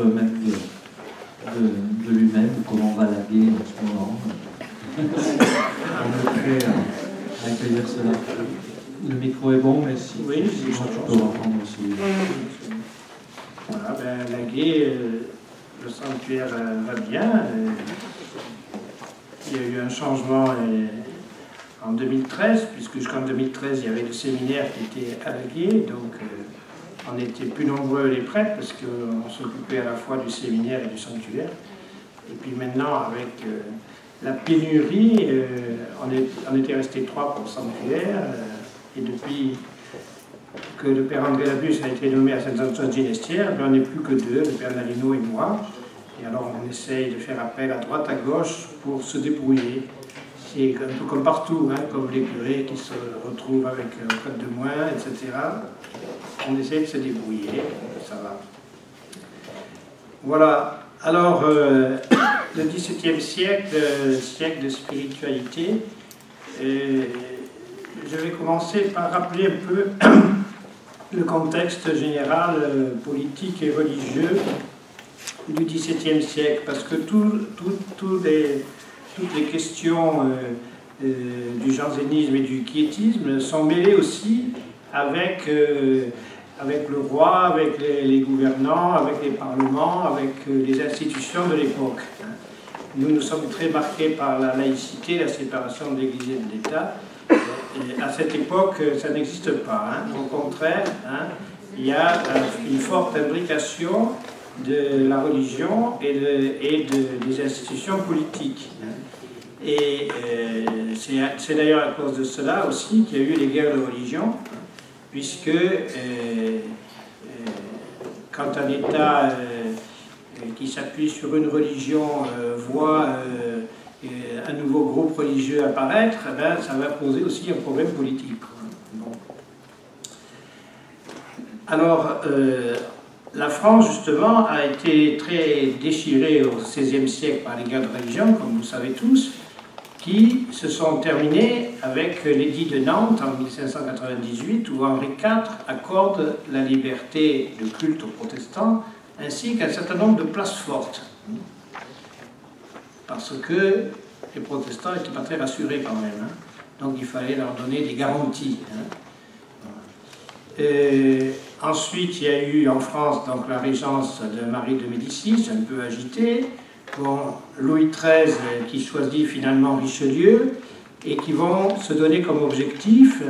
même de lui-même, comment on va laguer en ce moment. On me fait accueillir cela. Le micro est bon, mais si oui, tu peux entendre aussi. Voilà, ben, laguer, le sanctuaire va bien. Il y a eu un changement en 2013, puisque jusqu'en 2013, il y avait le séminaire qui était à Laguier, donc on était plus nombreux les prêtres, parce qu'on s'occupait à la fois du séminaire et du sanctuaire. Et puis maintenant, avec la pénurie, on était resté 3 pour le sanctuaire, et depuis que le père André Labus a été nommé à Saint-Antoine-Ginestière, on n'est plus que 2, le père Nalino et moi. Et alors on essaye de faire appel à droite, à gauche pour se débrouiller. C'est un peu comme partout, hein, comme les curés qui se retrouvent avec un code de moins, etc. On essaie de se débrouiller, ça va. Voilà. Alors, le XVIIe siècle, siècle de spiritualité, je vais commencer par rappeler un peu le contexte général politique et religieux du XVIIe siècle, parce que toutes les questions du jansénisme et du quiétisme sont mêlées aussi avec le roi, avec les gouvernants, avec les parlements, avec les institutions de l'époque. Nous sommes très marqués par la laïcité, la séparation de l'Église et de l'État. À cette époque, ça n'existe pas. Hein. Au contraire, hein, il y a une forte imbrication de la religion et des institutions politiques. Et c'est d'ailleurs à cause de cela aussi qu'il y a eu les guerres de religion, puisque quand un État qui s'appuie sur une religion voit un nouveau groupe religieux apparaître, eh bien, ça va poser aussi un problème politique. Bon. Alors, la France, justement, a été très déchirée au XVIe siècle par les guerres de religion, comme vous savez tous, qui se sont terminées avec l'édit de Nantes en 1598, où Henri IV accorde la liberté de culte aux protestants, ainsi qu'un certain nombre de places fortes. Parce que les protestants n'étaient pas très rassurés quand même. Hein. Donc il fallait leur donner des garanties. Hein. Ensuite, il y a eu en France donc, la régence de Marie de Médicis, un peu agitée. Bon, Louis XIII qui choisit finalement Richelieu et qui vont se donner comme objectif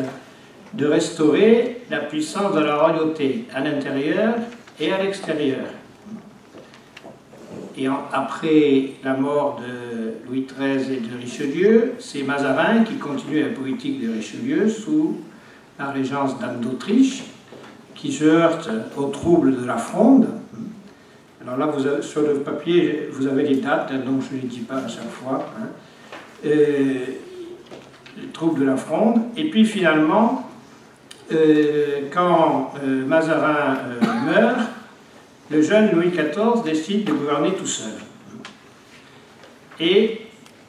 de restaurer la puissance de la royauté à l'intérieur et à l'extérieur. Et après la mort de Louis XIII et de Richelieu, c'est Mazarin qui continue la politique de Richelieu sous la régence d'Anne d'Autriche, qui se heurte aux troubles de la Fronde. Alors là, sur le papier, vous avez les dates, donc je ne les dis pas à chaque fois. Hein. Les troubles de la Fronde. Et puis finalement, quand Mazarin meurt, le jeune Louis XIV décide de gouverner tout seul. Et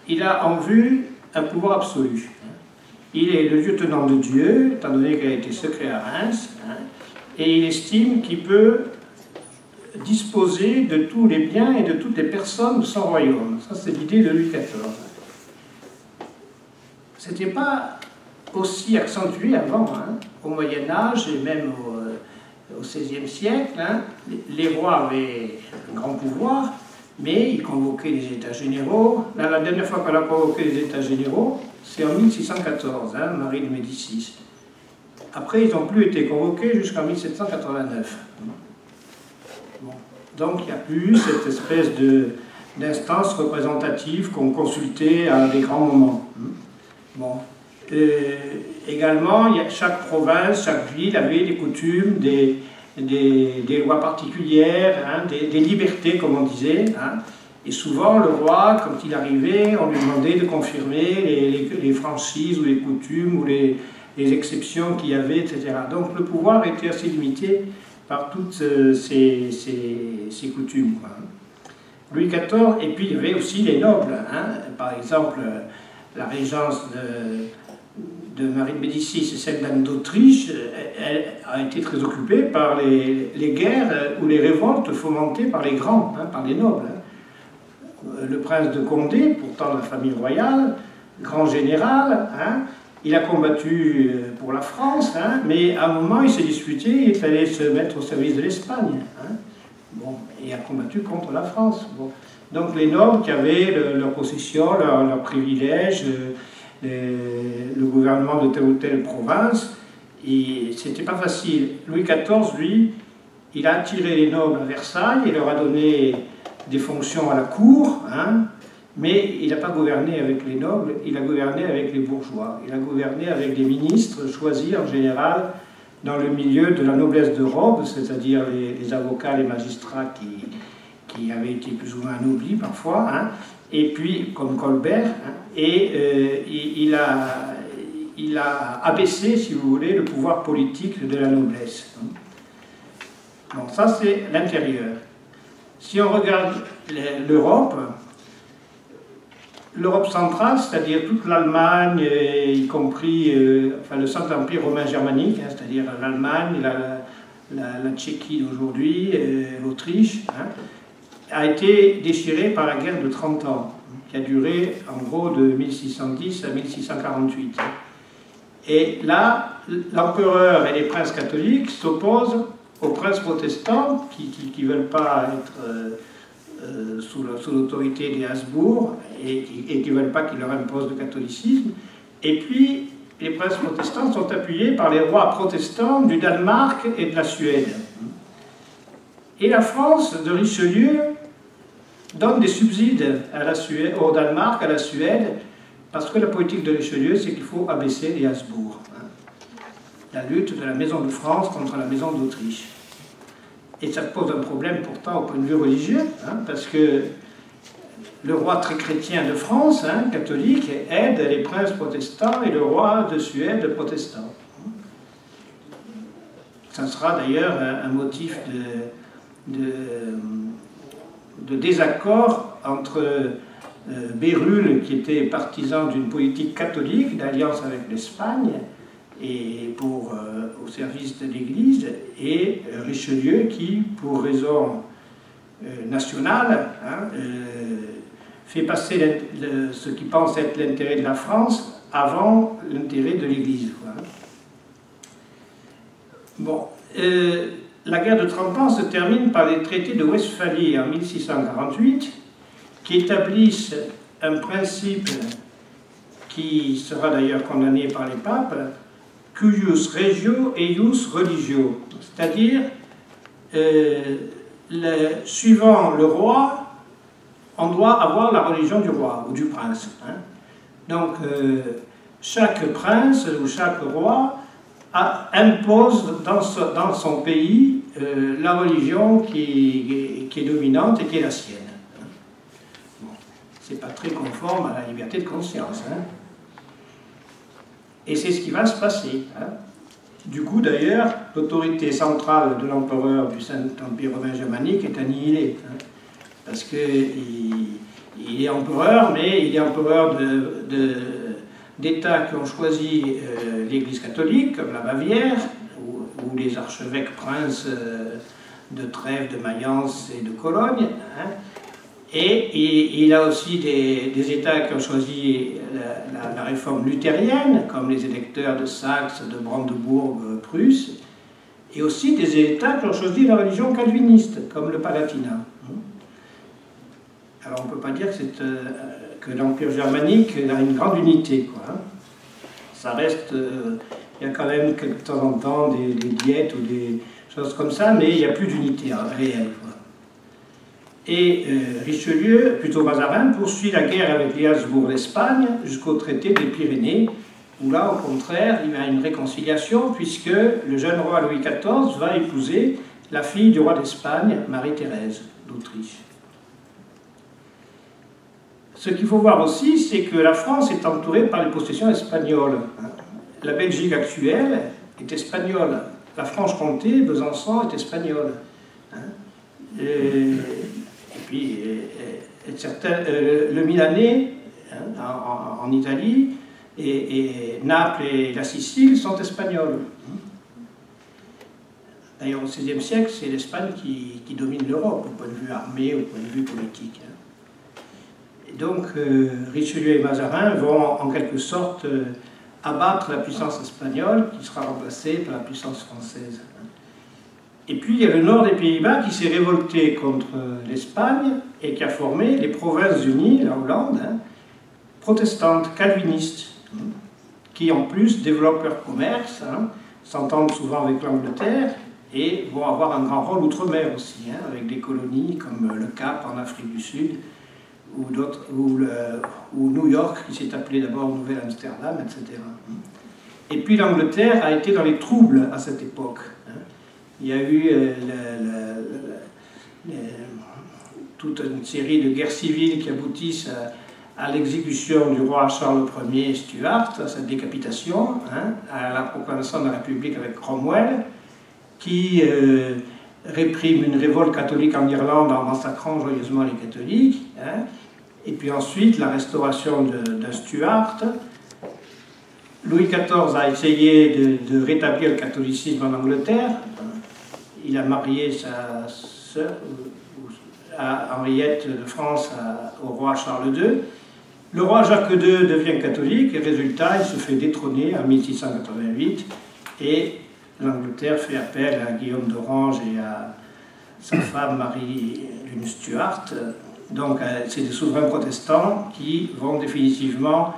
il a en vue un pouvoir absolu. Il est le lieutenant de Dieu, étant donné qu'il a été secret à Reims, hein, et il estime qu'il peut disposer de tous les biens et de toutes les personnes de son royaume. Ça, c'est l'idée de Louis XIV. Ce n'était pas aussi accentué avant, hein. Au Moyen-Âge et même au XVIe siècle, hein, les rois avaient un grand pouvoir, mais ils convoquaient les États généraux. Là, la dernière fois qu'on a convoqué les États généraux, c'est en 1614, hein, Marie de Médicis. Après, ils n'ont plus été convoqués jusqu'en 1789. Bon. Donc, il n'y a plus cette espèce d'instance représentative qu'on consultait à des grands moments. Bon. Également, chaque province, chaque ville avait des coutumes, des lois particulières, hein, des libertés, comme on disait. Hein. Et souvent, le roi, quand il arrivait, on lui demandait de confirmer les franchises ou les coutumes ou les exceptions qu'il y avait, etc. Donc le pouvoir était assez limité par toutes ces coutumes. Quoi. Louis XIV, et puis il y avait aussi les nobles. Hein. Par exemple, la régence de de Marie de Médicis et celle d'Anne d'Autriche, elle a été très occupée par les guerres ou les révoltes fomentées par les grands, hein, par les nobles. Hein. Le prince de Condé, pourtant de la famille royale, grand général, hein, il a combattu pour la France, hein, mais à un moment il s'est disputé, il est allé se mettre au service de l'Espagne. Hein. Bon, et a combattu contre la France. Bon. Donc les nobles qui avaient leur possession, leurs privilèges, le gouvernement de telle ou telle province, et c'était pas facile. Louis XIV, lui, il a attiré les nobles à Versailles, il leur a donné des fonctions à la cour, hein, mais il n'a pas gouverné avec les nobles, il a gouverné avec les bourgeois. Il a gouverné avec des ministres choisis en général dans le milieu de la noblesse de robe, c'est-à-dire les avocats, les magistrats qui avaient été plus ou moins anoblis parfois, hein, et puis comme Colbert, hein, et il a abaissé, si vous voulez, le pouvoir politique de la noblesse. Bon, ça c'est l'intérieur. Si on regarde l'Europe, l'Europe centrale, c'est-à-dire toute l'Allemagne, y compris enfin, le Saint-Empire romain germanique, hein, c'est-à-dire l'Allemagne, la Tchéquie d'aujourd'hui, l'Autriche, hein, a été déchirée par la guerre de 30 ans, qui a duré en gros de 1610 à 1648. Et là, l'empereur et les princes catholiques s'opposent aux princes protestants qui ne veulent pas être sous l'autorité des Habsbourg et qui ne veulent pas qu'ils leur imposent le catholicisme. Et puis, les princes protestants sont appuyés par les rois protestants du Danemark et de la Suède. Et la France de Richelieu donne des subsides à la Suède, au Danemark, à la Suède, parce que la politique de Richelieu, c'est qu'il faut abaisser les Habsbourg. Hein. La lutte de la Maison de France contre la Maison d'Autriche. Et ça pose un problème pourtant au point de vue religieux, hein, parce que le roi très chrétien de France, hein, catholique, aide les princes protestants et le roi de Suède protestant. Ça sera d'ailleurs un motif de désaccord entre Bérulle, qui était partisan d'une politique catholique, d'alliance avec l'Espagne, et au service de l'Église, et Richelieu qui, pour raison nationale, hein, fait passer ce qui pense être l'intérêt de la France avant l'intérêt de l'Église. Bon, la guerre de 30 ans se termine par les traités de Westphalie en 1648, qui établissent un principe qui sera d'ailleurs condamné par les papes, cuius regio eius religio, c'est-à-dire, suivant le roi, on doit avoir la religion du roi ou du prince. Hein. Donc, chaque prince ou chaque roi impose dans son pays la religion qui est dominante et qui est la sienne. Bon, c'est pas très conforme à la liberté de conscience. Hein. Et c'est ce qui va se passer. Hein. Du coup, d'ailleurs, l'autorité centrale de l'empereur du Saint-Empire romain germanique est annihilée. Hein, parce qu'il est empereur, mais il est empereur d'États qui ont choisi l'Église catholique, comme la Bavière, ou les archevêques princes de Trèves, de Mayence et de Cologne. Hein. Et il a aussi des États qui ont choisi la réforme luthérienne, comme les électeurs de Saxe, de Brandebourg, Prusse, et aussi des États qui ont choisi la religion calviniste, comme le Palatinat. Alors on ne peut pas dire que l'Empire germanique a une grande unité, quoi. Hein. Ça reste, il y a quand même de temps en temps des diètes ou des choses comme ça, mais il n'y a plus d'unité réelle, quoi. Et Richelieu, plutôt Mazarin, poursuit la guerre avec les Habsbourg d'Espagne jusqu'au traité des Pyrénées, où là, au contraire, il y a une réconciliation, puisque le jeune roi Louis XIV va épouser la fille du roi d'Espagne, Marie-Thérèse d'Autriche. Ce qu'il faut voir aussi, c'est que la France est entourée par les possessions espagnoles. La Belgique actuelle est espagnole. La Franche-Comté, Besançon, est espagnole. Et puis, le Milanais, en Italie, et Naples et la Sicile sont espagnols. D'ailleurs, au XVIe siècle, c'est l'Espagne qui domine l'Europe, au point de vue armé, au point de vue politique. Et donc, Richelieu et Mazarin vont en quelque sorte abattre la puissance espagnole, qui sera remplacée par la puissance française. Et puis, il y a le nord des Pays-Bas qui s'est révolté contre l'Espagne et qui a formé les Provinces-Unies, la Hollande, protestantes, calvinistes, qui en plus développent leur commerce, s'entendent souvent avec l'Angleterre, et vont avoir un grand rôle outre-mer aussi, avec des colonies comme le Cap en Afrique du Sud, ou New York, qui s'est appelé d'abord Nouvelle-Amsterdam, etc. Et puis l'Angleterre a été dans les troubles à cette époque. Il y a eu toute une série de guerres civiles qui aboutissent à l'exécution du roi Charles Ier Stuart, à sa décapitation, à la proclamation de la République avec Cromwell, qui réprime une révolte catholique en Irlande en massacrant joyeusement les catholiques, et puis ensuite la restauration d'un Stuart. Louis XIV a essayé de rétablir le catholicisme en Angleterre. Il a marié sa sœur, Henriette de France, au roi Charles II. Le roi Jacques II devient catholique, et résultat, il se fait détrôner en 1688, et l'Angleterre fait appel à Guillaume d'Orange et à sa femme Marie-Lune Stuart. Donc, c'est des souverains protestants qui vont définitivement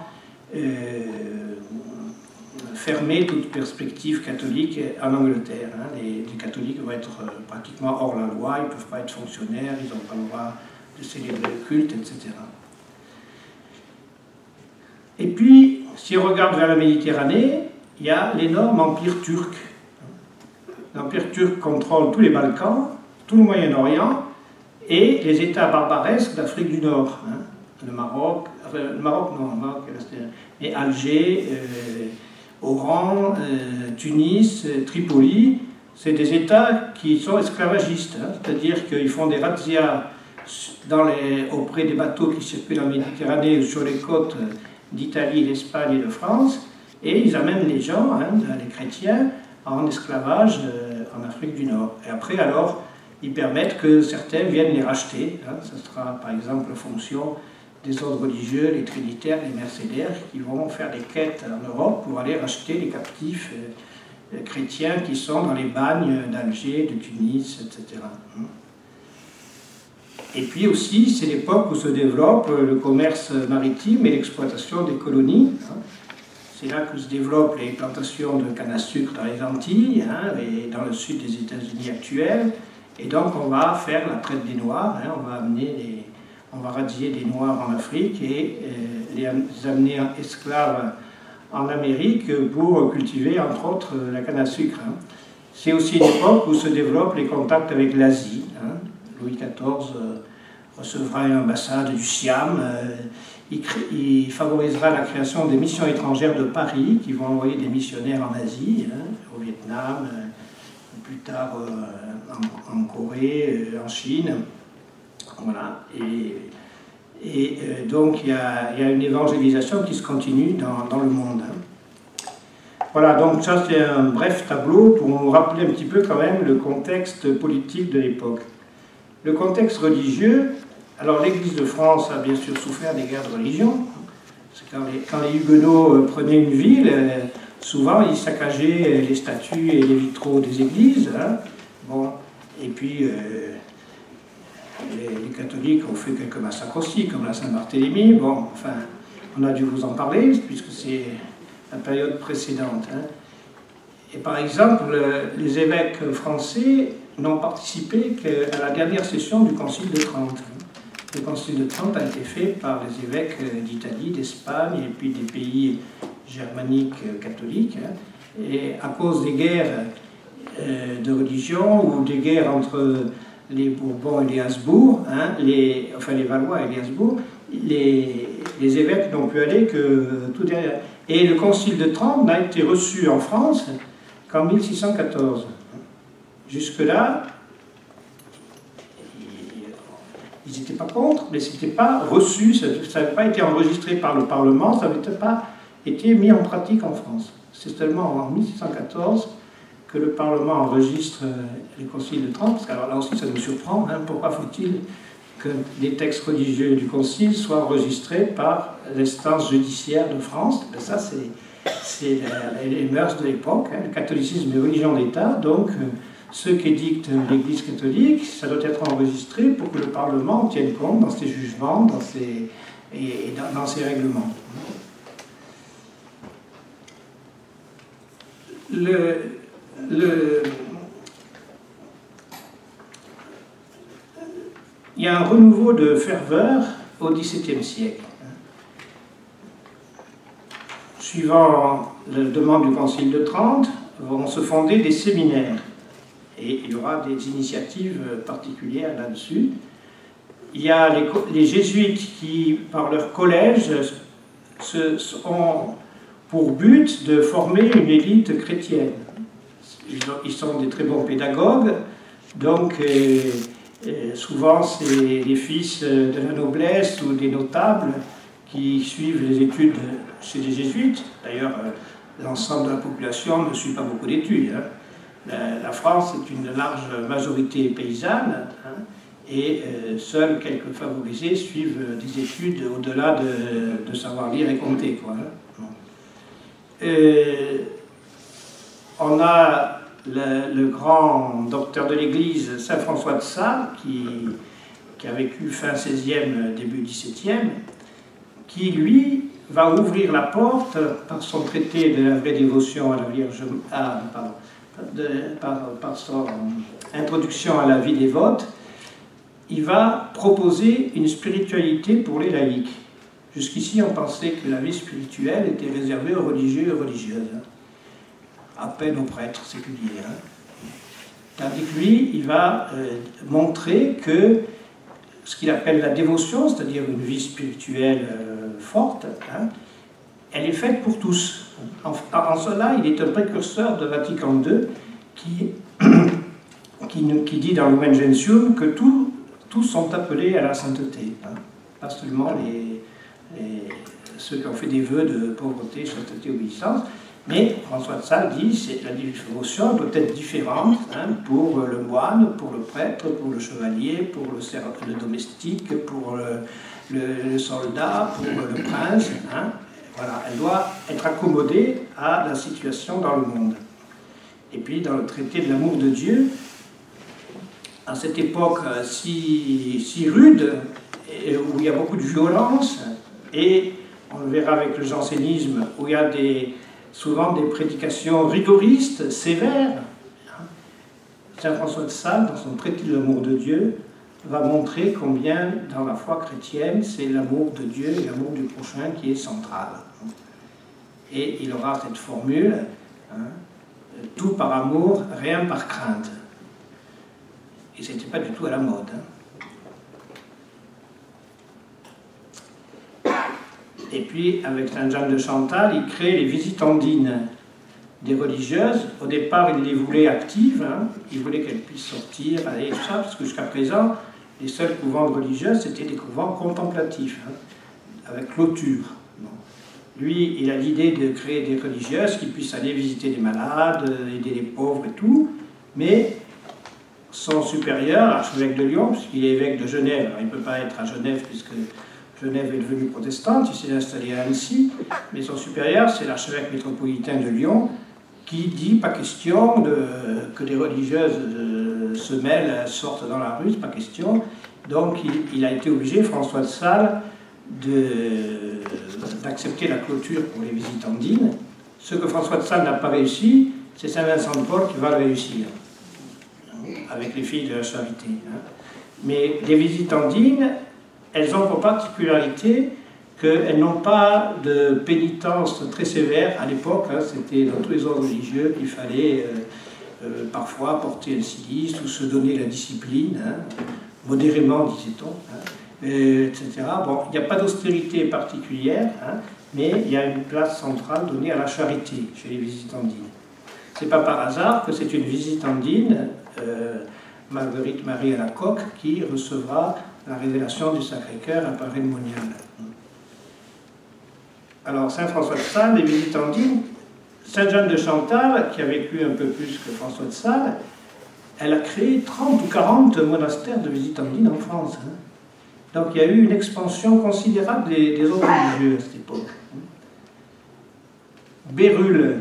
fermer toute perspective catholique en Angleterre. Les catholiques vont être pratiquement hors la loi, ils ne peuvent pas être fonctionnaires, ils n'ont pas le droit de célébrer le culte, etc. Et puis, si on regarde vers la Méditerranée, il y a l'énorme empire turc. L'empire turc contrôle tous les Balkans, tout le Moyen-Orient et les États barbaresques d'Afrique du Nord. Le Maroc, et Alger, Oran, Tunis, Tripoli, c'est des États qui sont esclavagistes, c'est-à-dire qu'ils font des razzias auprès des bateaux qui circulent en Méditerranée ou sur les côtes d'Italie, d'Espagne et de France, et ils amènent les gens, les chrétiens, en esclavage en Afrique du Nord. Et après, alors, ils permettent que certains viennent les racheter. Ce sera, par exemple, en fonction des ordres religieux, les trinitaires, les mercédaires, qui vont faire des quêtes en Europe pour aller racheter les captifs chrétiens qui sont dans les bagnes d'Alger, de Tunis, etc. Et puis aussi, c'est l'époque où se développe le commerce maritime et l'exploitation des colonies. C'est là que se développent les plantations de canne à sucre dans les Antilles, et dans le sud des États-Unis actuels. Et donc on va faire la traite des Noirs, on va radier des Noirs en Afrique et les amener esclaves en Amérique pour cultiver entre autres la canne à sucre. C'est aussi une époque où se développent les contacts avec l'Asie. Louis XIV recevra une ambassade du Siam. Il favorisera la création des missions étrangères de Paris qui vont envoyer des missionnaires en Asie, au Vietnam, plus tard en Corée, en Chine. Voilà. Et donc il y a une évangélisation qui se continue dans le monde. Voilà, donc ça c'est un bref tableau pour nous rappeler un petit peu quand même le contexte politique de l'époque. Le contexte religieux, alors l'Église de France a bien sûr souffert des guerres de religion. Quand les Huguenots prenaient une ville, souvent ils saccageaient les statues et les vitraux des églises. Bon, et puis les catholiques ont fait quelques massacres aussi, comme la Saint-Barthélemy. Bon, enfin, on a dû vous en parler, puisque c'est la période précédente. Et par exemple, les évêques français n'ont participé qu'à la dernière session du Concile de Trente. Le Concile de Trente a été fait par les évêques d'Italie, d'Espagne et puis des pays germaniques catholiques. Et à cause des guerres de religion ou des guerres entre les Bourbons et les Habsbourg, les Valois et les Habsbourg, les évêques n'ont pu aller que tout derrière. Et le Concile de Trente n'a été reçu en France qu'en 1614. Jusque-là, ils n'étaient pas contre, mais ce n'était pas reçu, ça n'avait pas été enregistré par le Parlement, ça n'avait pas été mis en pratique en France. C'est seulement en 1614 que le Parlement enregistre les conciles de Trente, parce que alors là aussi ça nous surprend, hein, pourquoi faut-il que les textes religieux du concile soient enregistrés par l'instance judiciaire de France? Ben ça, c'est les mœurs de l'époque, hein. Le catholicisme est religion d'État, donc ce qu'édicte l'Église catholique, ça doit être enregistré pour que le Parlement tienne compte dans ses jugements, dans ses règlements. Il y a un renouveau de ferveur au XVIIe siècle. Suivant la demande du Concile de Trente, vont se fonder des séminaires. Et il y aura des initiatives particulières là-dessus. Il y a les jésuites qui, par leur collège, ont pour but de former une élite chrétienne. Ils sont des très bons pédagogues, donc souvent c'est les fils de la noblesse ou des notables qui suivent les études chez les jésuites. D'ailleurs, l'ensemble de la population ne suit pas beaucoup d'études, hein. La France est une large majorité paysanne, hein, et seuls quelques favorisés suivent des études au-delà de savoir lire et compter, quoi, hein. On a le grand docteur de l'Église, saint François de Sales, qui a vécu fin 16e, début 17e, qui, lui, va ouvrir la porte par son traité de la vraie dévotion à la Vierge, par son introduction à la vie dévote. Il va proposer une spiritualité pour les laïcs. Jusqu'ici, on pensait que la vie spirituelle était réservée aux religieux et aux religieuses, hein. À peine aux prêtres séculiers, hein. Tandis que lui, il va montrer que ce qu'il appelle la dévotion, c'est-à-dire une vie spirituelle forte, hein, elle est faite pour tous. En cela, il est un précurseur de Vatican II qui dit dans Lumen Gentium que tous sont appelés à la sainteté, hein. Pas seulement ceux qui ont fait des vœux de pauvreté, chasteté, obéissance, mais François de Sales dit que la dévotion doit être différente, hein, pour le moine, pour le prêtre, pour le chevalier, pour le domestique, pour le soldat, pour le prince, hein. Voilà, elle doit être accommodée à la situation dans le monde. Et puis dans le traité de l'amour de Dieu, à cette époque si rude, où il y a beaucoup de violence, et on le verra avec le jansénisme, où il y a souvent des prédications rigoristes, sévères, saint François de Sales, dans son traité de l'amour de Dieu, va montrer combien dans la foi chrétienne, c'est l'amour de Dieu et l'amour du prochain qui est central. Et il aura cette formule, hein, tout par amour, rien par crainte. Et ce n'était pas du tout à la mode, hein. Et puis, avec Saint Jean de Chantal, il crée les visitandines des religieuses. Au départ, il les voulait actives, hein. Il voulait qu'elles puissent sortir, aller, tout ça, parce que jusqu'à présent, les seuls couvents de religieuses, c'était des couvents contemplatifs, hein, avec clôture. Bon. Lui, il a l'idée de créer des religieuses qui puissent aller visiter les malades, aider les pauvres et tout, mais son supérieur, l'archevêque de Lyon, puisqu'il est évêque de Genève, alors il ne peut pas être à Genève puisque Genève est devenue protestante, il s'est installé à Annecy, mais son supérieur, c'est l'archevêque métropolitain de Lyon, qui dit pas question que les religieuses se mêlent, sortent dans la rue, c'est pas question. Donc il a été obligé, François de Sales, d'accepter la clôture pour les visitandines. Ce que François de Sales n'a pas réussi, c'est Saint Vincent de Paul qui va le réussir, avec les filles de la charité. Mais les visitandines, elles ont pour particularité qu'elles n'ont pas de pénitence très sévère à l'époque, hein, c'était dans tous les ordres religieux qu'il fallait parfois porter le cilice ou se donner la discipline, hein, modérément disait-on, hein, etc. Bon, il n'y a pas d'austérité particulière, hein, mais il y a une place centrale donnée à la charité chez les visitandines. C'est pas par hasard que c'est une visitandine, Marguerite Marie Alacoque, qui recevra la révélation du Sacré-Cœur à Paray-le-Monial. Alors, Saint François de Sales, les Visitandines, Sainte Jeanne de Chantal, qui a vécu un peu plus que François de Sales, elle a créé 30 ou 40 monastères de Visitandines en France. Hein. Donc il y a eu une expansion considérable des ordres religieux à cette époque. Bérulle,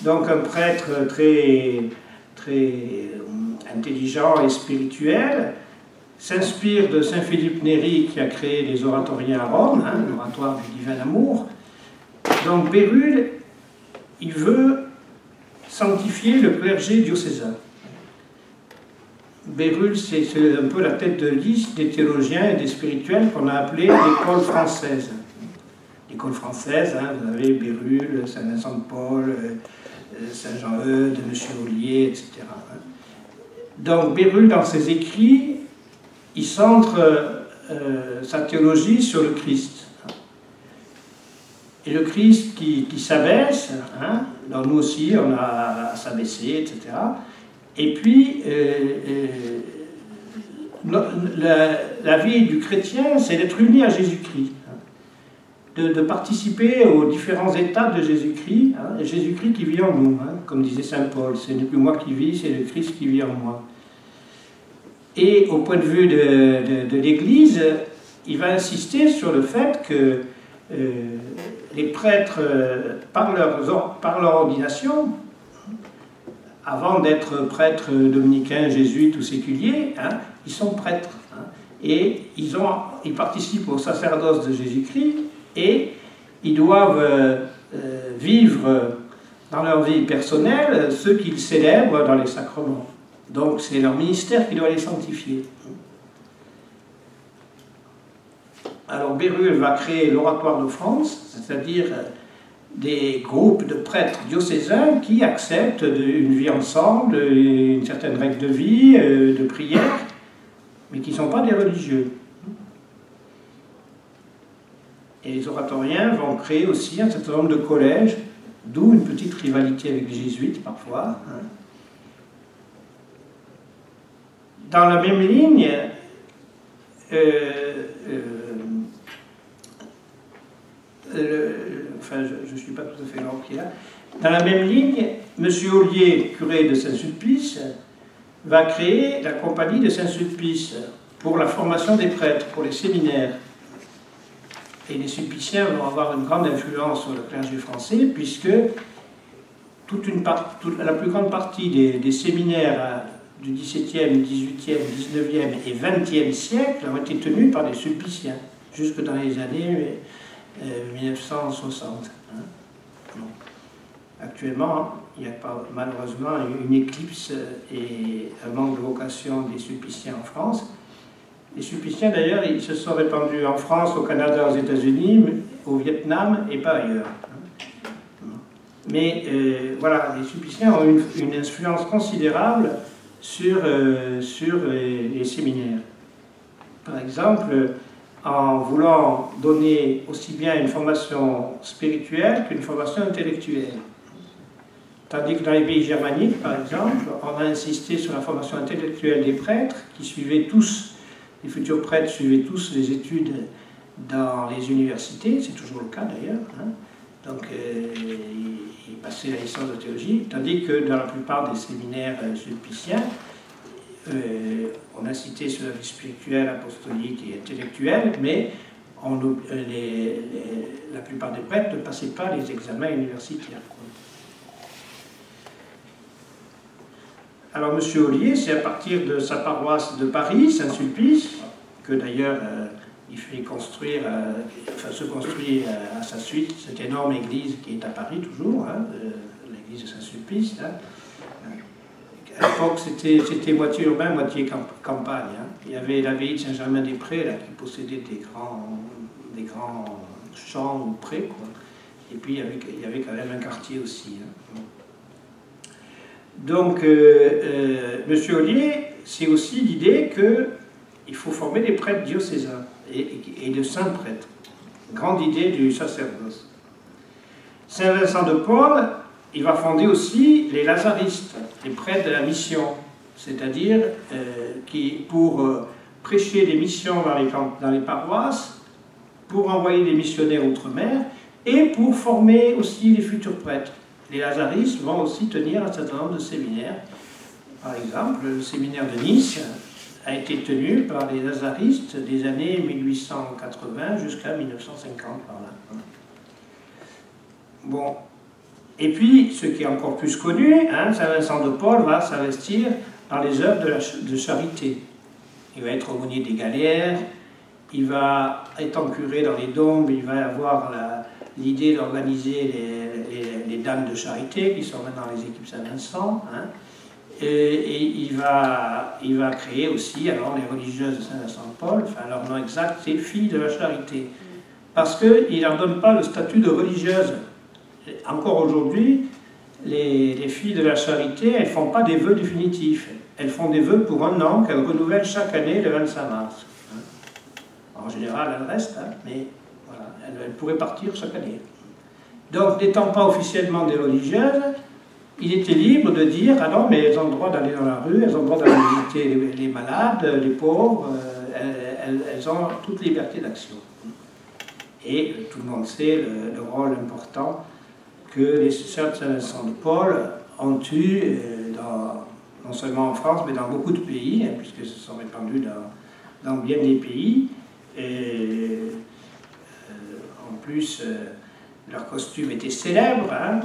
donc un prêtre très, très intelligent et spirituel, s'inspire de Saint Philippe Néri qui a créé les oratoriens à Rome, hein, l'oratoire du divin amour. Donc Bérulle, il veut sanctifier le clergé diocésain. Bérulle, c'est un peu la tête de liste des théologiens et des spirituels qu'on a appelé l'école française. L'école française, hein, vous avez Bérulle, Saint-Vincent-de-Paul, Saint-Jean-Eudes, M. Ollier, etc. Donc Bérulle, dans ses écrits, il centre sa théologie sur le Christ. Et le Christ qui s'abaisse, hein, alors nous aussi on a à s'abaisser, etc. Et puis, la vie du chrétien, c'est d'être uni à Jésus-Christ, hein, de participer aux différents états de Jésus-Christ, hein, Jésus-Christ qui vit en nous, hein, comme disait saint Paul, ce n'est plus moi qui vis, c'est le Christ qui vit en moi. Et au point de vue de l'Église, il va insister sur le fait que les prêtres, par leur ordination, avant d'être prêtres dominicains, jésuites ou séculiers, hein, ils sont prêtres. Hein, et ils participent au sacerdoce de Jésus-Christ et ils doivent vivre dans leur vie personnelle ce qu'ils célèbrent dans les sacrements. Donc c'est leur ministère qui doit les sanctifier. Alors Bérulle va créer l'Oratoire de France, c'est-à-dire des groupes de prêtres diocésains qui acceptent une vie ensemble, une certaine règle de vie, de prière, mais qui ne sont pas des religieux. Et les oratoriens vont créer aussi un certain nombre de collèges, d'où une petite rivalité avec les jésuites parfois. Hein. Dans la même ligne, enfin je ne suis pas tout à fait là qui est là. Dans la même ligne, M. Ollier, curé de Saint-Sulpice, va créer la compagnie de Saint-Sulpice pour la formation des prêtres, pour les séminaires. Et les sulpiciens vont avoir une grande influence sur le clergé français, puisque la plus grande partie des séminaires du XVIIe, XVIIIe, XIXe et XXe siècle ont été tenus par des sulpiciens, jusque dans les années 1960. Hein. Bon. Actuellement, il y a malheureusement une éclipse et un manque de vocation des sulpiciens en France. Les sulpiciens, d'ailleurs, ils se sont répandus en France, au Canada, aux États-Unis, au Vietnam et pas ailleurs. Mais voilà, les sulpiciens ont une influence considérable sur les séminaires. Par exemple, en voulant donner aussi bien une formation spirituelle qu'une formation intellectuelle. Tandis que dans les pays germaniques, par exemple, on a insisté sur la formation intellectuelle des prêtres, qui suivaient tous, les futurs prêtres suivaient tous les études dans les universités, c'est toujours le cas d'ailleurs, hein. Donc ils passaient la licence de théologie, tandis que dans la plupart des séminaires sulpiciens, on a cité sur la vie spirituelle, apostolique et intellectuelle, mais la plupart des prêtres ne passaient pas les examens universitaires. Alors M. Ollier, c'est à partir de sa paroisse de Paris, Saint-Sulpice, que d'ailleurs il fait construire, se construit à sa suite cette énorme église qui est à Paris toujours, hein, l'église de Saint-Sulpice. Hein. À l'époque, c'était moitié urbain, moitié campagne. Hein. Il y avait l'abbaye de Saint-Germain-des-Prés qui possédait des grands champs ou prés, quoi. Et puis il y avait quand même un quartier aussi. Hein. Donc, M. Ollier, c'est aussi l'idée qu'il faut former des prêtres diocésains et de saints prêtres. Grande idée du sacerdoce. Saint Vincent de Paul, il va fonder aussi les lazaristes, les prêtres de la mission, c'est-à-dire qui, pour prêcher les missions dans les paroisses, pour envoyer des missionnaires outre-mer et pour former aussi les futurs prêtres. Les lazaristes vont aussi tenir un certain nombre de séminaires. Par exemple, le séminaire de Nice a été tenu par les lazaristes des années 1880 jusqu'à 1950 par là. Bon. Et puis, ce qui est encore plus connu, hein, Saint Vincent de Paul va s'investir dans les œuvres de charité. Il va être aumônier des galères, il va, étant curé dans les Dombes, il va avoir l'idée d'organiser les dames de charité, qui sont maintenant les équipes Saint-Vincent. Hein, et il va créer aussi alors les religieuses de Saint-Vincent de Paul, enfin leur nom exact, c'est filles de la charité. Parce qu'il ne leur donne pas le statut de religieuses. Encore aujourd'hui, les filles de la charité, elles ne font pas des vœux définitifs. Elles font des vœux pour un an qu'elles renouvellent chaque année le 25 mars. En général, elles restent, hein, mais voilà, elles pourraient partir chaque année. Donc, n'étant pas officiellement des religieuses, il était libre de dire « Ah non, mais elles ont le droit d'aller dans la rue, elles ont le droit d'aller visiter les malades, les pauvres, elles ont toute liberté d'action. » Et tout le monde sait le rôle important que les sœurs de Saint-Vincent de Paul ont eu, non seulement en France, mais dans beaucoup de pays, hein, puisqu'elles se sont répandues dans bien des pays. Et, en plus, leur costume était célèbre. Hein.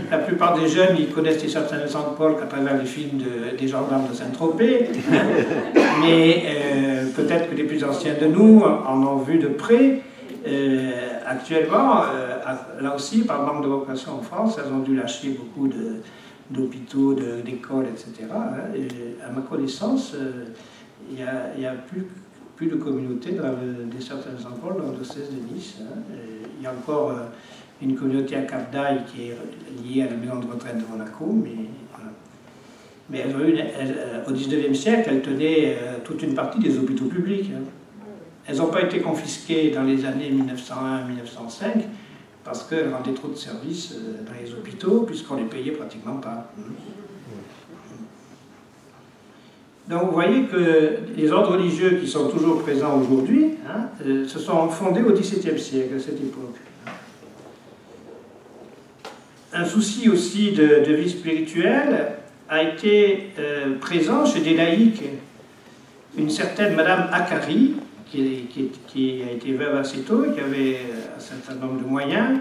La plupart des jeunes, ils connaissent les sœurs de Saint-Vincent de Paul qu'à travers les films des gendarmes de Saint-Tropez. Hein. Mais peut-être que les plus anciens de nous en ont vu de près. Actuellement, là aussi, par manque de vocation en France, elles ont dû lâcher beaucoup d'hôpitaux, d'écoles, etc. Hein. Et à ma connaissance, il n'y a plus de communauté des sœurs de Saint-Vincent de Paul dans le diocèse de Nice. Hein. Il y a encore une communauté à Cap d'Aille qui est liée à la maison de retraite de Monaco, mais voilà. Mais elles ont eu, au XIXe siècle, elles tenaient toute une partie des hôpitaux publics. Hein. Elles n'ont pas été confisquées dans les années 1901-1905 parce qu'elles rendaient trop de services dans les hôpitaux puisqu'on ne les payait pratiquement pas. Donc vous voyez que les ordres religieux qui sont toujours présents aujourd'hui hein, se sont fondés au XVIIe siècle, à cette époque. Un souci aussi de vie spirituelle a été présent chez des laïcs. Une certaine Madame Akari, qui a été veuve assez tôt et qui avait un certain nombre de moyens,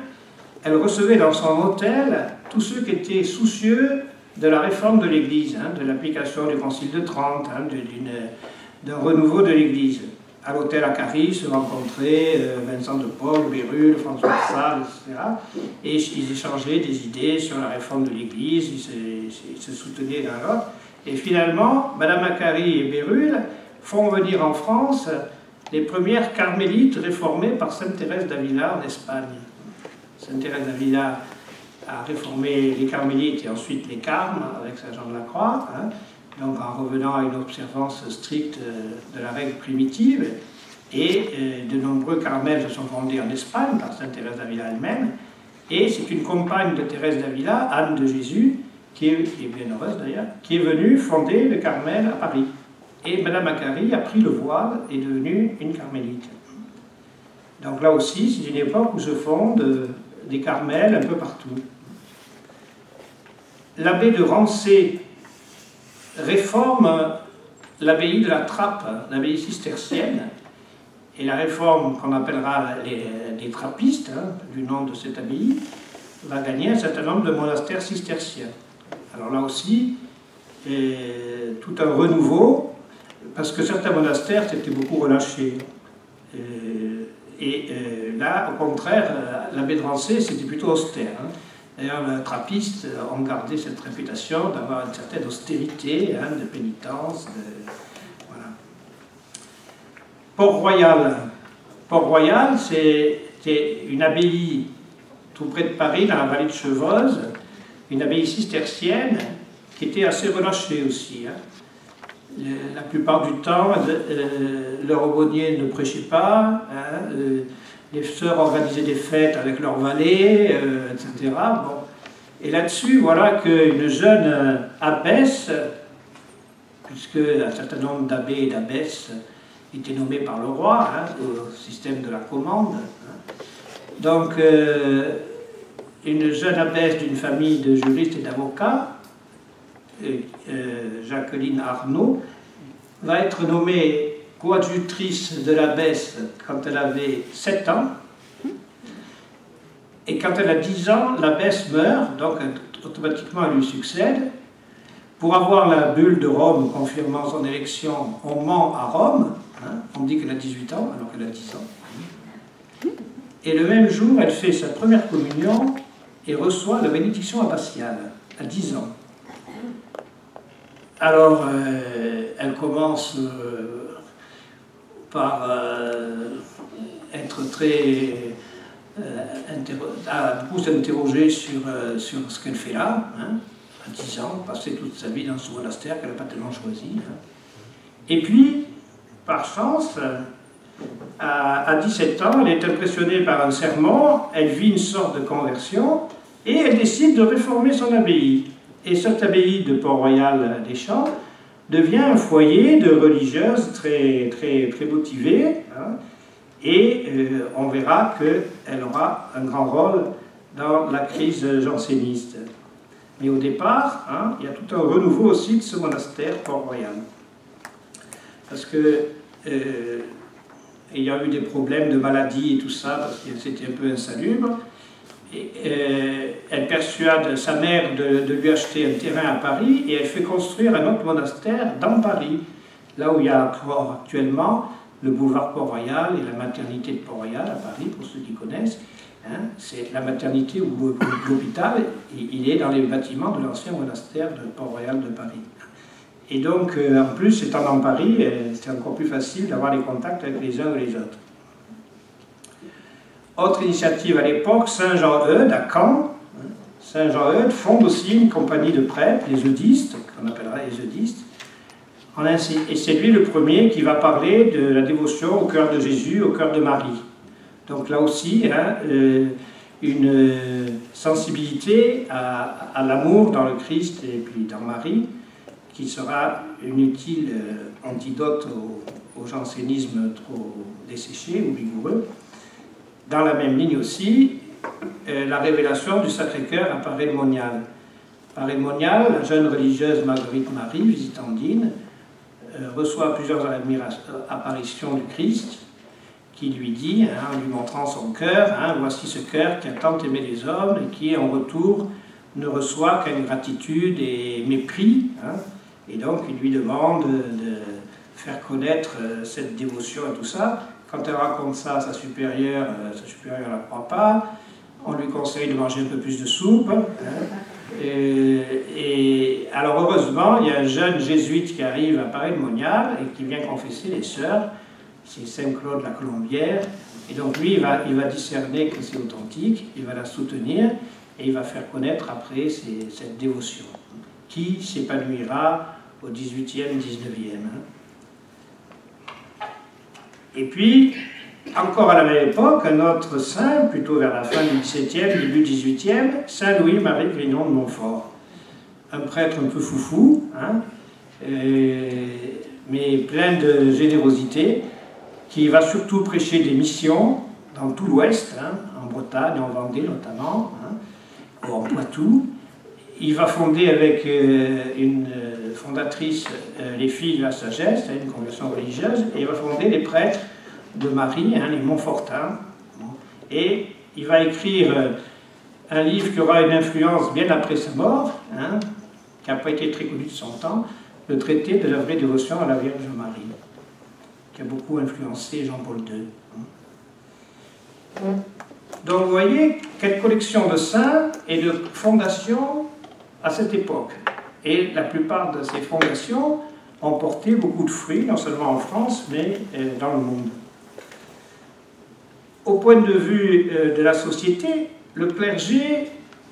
elle recevait dans son hôtel tous ceux qui étaient soucieux de la réforme de l'Église, hein, de l'application du Concile de Trente, hein, d'un renouveau de l'Église. À l'hôtel Akari se rencontraient Vincent de Paul, Bérulle, François de Sales, etc. Et ils échangeaient des idées sur la réforme de l'Église, ils se soutenaient l'un l'autre. Et finalement, Madame Akari et Bérulle font venir en France les premières carmélites réformées par Sainte Thérèse d'Avila en Espagne. Sainte Thérèse d'Avila a réformé les carmélites et ensuite les carmes avec Saint Jean de la Croix, hein, donc en revenant à une observance stricte de la règle primitive. Et de nombreux carmels se sont fondés en Espagne par Sainte Thérèse d'Avila elle-même. Et c'est une compagne de Thérèse d'Avila, Anne de Jésus, qui est bien heureuse d'ailleurs, qui est venue fonder le Carmel à Paris. Et Madame Akari a pris le voile et est devenue une carmélite. Donc là aussi, c'est une époque où se fondent des carmels un peu partout. L'abbé de Rancé réforme l'abbaye de la Trappe, l'abbaye cistercienne, et la réforme qu'on appellera les trappistes, hein, du nom de cette abbaye, va gagner un certain nombre de monastères cisterciens. Alors là aussi, tout un renouveau, parce que certains monastères s'étaient beaucoup relâchés. Là, au contraire, l'abbé de Rancé, c'était plutôt austère. Hein. D'ailleurs, les trappistes ont gardé cette réputation d'avoir une certaine austérité, hein, de pénitence. Voilà. Port-Royal. Port-Royal, c'était une abbaye tout près de Paris, dans la vallée de Chevreuse, une abbaye cistercienne qui était assez relâchée aussi. Hein. La plupart du temps, leur aumônier ne prêchait pas, hein, les sœurs organisaient des fêtes avec leurs valets, etc. Bon. Et là-dessus, voilà qu'une jeune abbesse, puisque un certain nombre d'abbés et d'abbesses Il était nommé par le roi, hein, au système de la commande. Hein. Donc, une jeune abbesse d'une famille de juristes et d'avocats, Jacqueline Arnaud, va être nommée coadjutrice de l'abbesse quand elle avait 7 ans. Et quand elle a 10 ans, l'abbesse meurt, donc automatiquement elle lui succède. Pour avoir la bulle de Rome confirmant son élection, on ment à Rome. Hein, on dit qu'elle a 18 ans alors qu'elle a 10 ans. Et le même jour, elle fait sa première communion et reçoit la bénédiction abbatiale à 10 ans. Alors, elle commence par être très... beaucoup s'interroger sur ce qu'elle fait là, hein, à 10 ans, passer toute sa vie dans ce monastère qu'elle n'a pas tellement choisi. Hein. Et puis, par chance, à 17 ans, elle est impressionnée par un sermon, elle vit une sorte de conversion, et elle décide de réformer son abbaye. Et cette abbaye de Port-Royal-des-Champs devient un foyer de religieuses très, très, très motivées, hein, et on verra qu'elle aura un grand rôle dans la crise janséniste. Mais au départ, hein, il y a tout un renouveau aussi de ce monastère Port-Royal. Parce que il y a eu des problèmes de maladie et tout ça, parce que c'était un peu insalubre. Et, elle persuade sa mère de lui acheter un terrain à Paris, et elle fait construire un autre monastère dans Paris, là où il y a encore actuellement le boulevard Port-Royal et la maternité de Port-Royal à Paris, pour ceux qui connaissent. Hein, c'est la maternité ou l'hôpital, il est dans les bâtiments de l'ancien monastère de Port-Royal de Paris. Et donc, en plus, étant dans Paris, c'est encore plus facile d'avoir des contacts avec les uns ou les autres. Autre initiative à l'époque, Saint-Jean-Eudes, à Caen. Saint-Jean-Eudes fonde aussi une compagnie de prêtres, les eudistes, qu'on appellera les eudistes. Et c'est lui le premier qui va parler de la dévotion au cœur de Jésus, au cœur de Marie. Donc là aussi, hein, une sensibilité à l'amour dans le Christ et puis dans Marie, qui sera une utile antidote au jansénisme trop desséché ou rigoureux. Dans la même ligne aussi, la révélation du Sacré-Cœur à Paray-le-Monial. Paray-le-Monial, la jeune religieuse Marguerite Marie, visitandine, reçoit plusieurs apparitions du Christ, qui lui dit, hein, en lui montrant son cœur, hein, voici ce cœur qui a tant aimé les hommes et qui, en retour, ne reçoit qu'ingratitude et mépris. Hein, et donc, il lui demande de faire connaître cette dévotion et tout ça. Quand elle raconte ça à sa supérieure ne la croit pas. On lui conseille de manger un peu plus de soupe. Hein. Et alors heureusement, il y a un jeune jésuite qui arrive à Paray-le-Monial et qui vient confesser les sœurs. C'est Saint-Claude la Colombière. Et donc lui, il va discerner que c'est authentique, il va la soutenir et il va faire connaître après cette dévotion qui s'épanouira au 18e, 19e. Hein. Et puis, encore à la même époque, un autre saint, plutôt vers la fin du XVIIe, début XVIIIe, Saint Louis-Marie Grignon de Montfort. Un prêtre un peu foufou, hein, mais plein de générosité, qui va surtout prêcher des missions dans tout l'Ouest, hein, en Bretagne, en Vendée notamment, hein, ou en Poitou. Il va fonder avec une fondatrice les filles de la sagesse, une conversion religieuse, et il va fonder les prêtres de Marie, hein, les Montfortins. Et il va écrire un livre qui aura une influence bien après sa mort, hein, qui n'a pas été très connu de son temps, le traité de la vraie dévotion à la Vierge Marie, qui a beaucoup influencé Jean-Paul II. Donc vous voyez, quelle collection de saints et de fondations à cette époque. Et la plupart de ces fondations ont porté beaucoup de fruits, non seulement en France, mais dans le monde. Au point de vue de la société, le clergé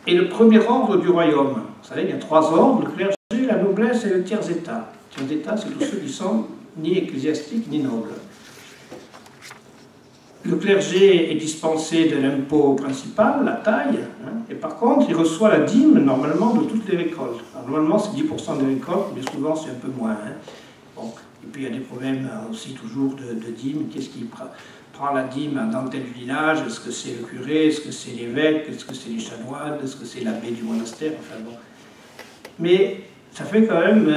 est le premier ordre du royaume. Vous savez, il y a 3 ordres, le clergé, la noblesse et le tiers-état. Le tiers-état, c'est tous ceux qui sont ni ecclésiastiques ni nobles. Le clergé est dispensé de l'impôt principal, la taille, hein, et par contre, il reçoit la dîme, normalement, de toutes les récoltes. Alors, normalement, c'est 10% des récoltes, mais souvent, c'est un peu moins. Hein. Bon. Et puis il y a des problèmes aussi toujours de dîmes. Qu'est-ce qui prend la dîme dans tel village? Est-ce que c'est le curé? Est-ce que c'est l'évêque? Est-ce que c'est les chanoines? Est-ce que c'est l'abbé du monastère? Enfin bon. Mais ça fait quand même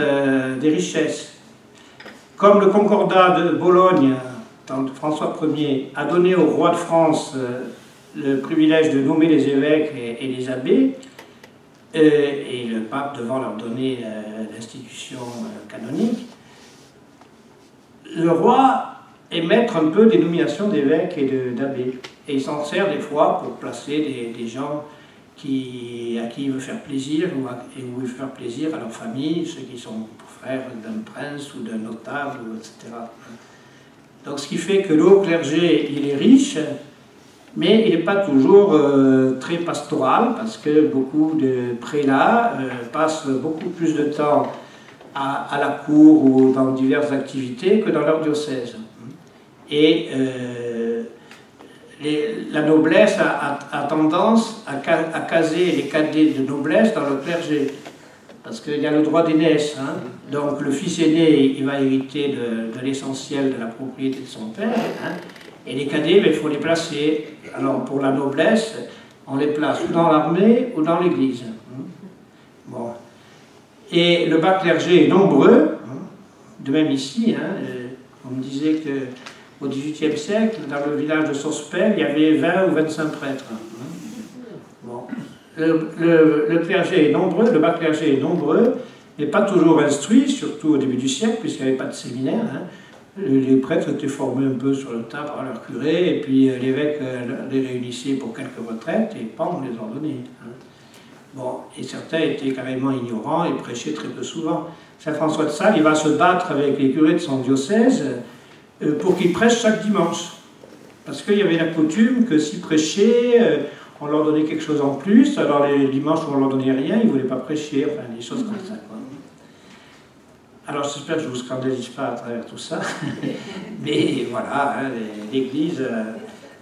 des richesses. Comme le concordat de Bologne, François Ier, a donné au roi de France le privilège de nommer les évêques et les abbés, et le pape devant leur donner l'institution canonique, le roi est maître un peu des nominations d'évêques et d'abbés. Et il s'en sert des fois pour placer des gens à qui il veut faire plaisir, ou il veut faire plaisir à leur famille, ceux qui sont frères d'un prince ou d'un notable, etc. Donc ce qui fait que le haut clergé, il est riche, mais il n'est pas toujours très pastoral, parce que beaucoup de prélats passent beaucoup plus de temps à la cour ou dans diverses activités que dans leur diocèse. Et la noblesse a tendance à caser les cadets de noblesse dans le clergé, parce qu'il y a le droit d'aînesse, hein. Donc le fils aîné, il va hériter de l'essentiel de la propriété de son père, hein. Et les cadets, il faut les placer. Alors pour la noblesse, on les place ou dans l'armée ou dans l'église. Bon. Et le bas clergé est nombreux, de même ici, hein. On me disait qu'au XVIIIe siècle, dans le village de Sospel, il y avait 20 ou 25 prêtres. Bon. Le clergé est nombreux, le bas clergé est nombreux, mais pas toujours instruit, surtout au début du siècle, puisqu'il n'y avait pas de séminaire, hein. Les prêtres étaient formés un peu sur le tas par leur curé, et puis l'évêque les réunissait pour quelques retraites, et on les ordonnait. Hein. Bon, et certains étaient carrément ignorants et prêchaient très peu souvent. Saint François de Sales, il va se battre avec les curés de son diocèse pour qu'ils prêchent chaque dimanche. Parce qu'il y avait la coutume que s'ils prêchaient, on leur donnait quelque chose en plus, alors les dimanches où on leur donnait rien, ils ne voulaient pas prêcher, enfin des choses comme ça, quoi. Alors j'espère que je ne vous scandalise pas à travers tout ça, mais voilà, hein, l'Église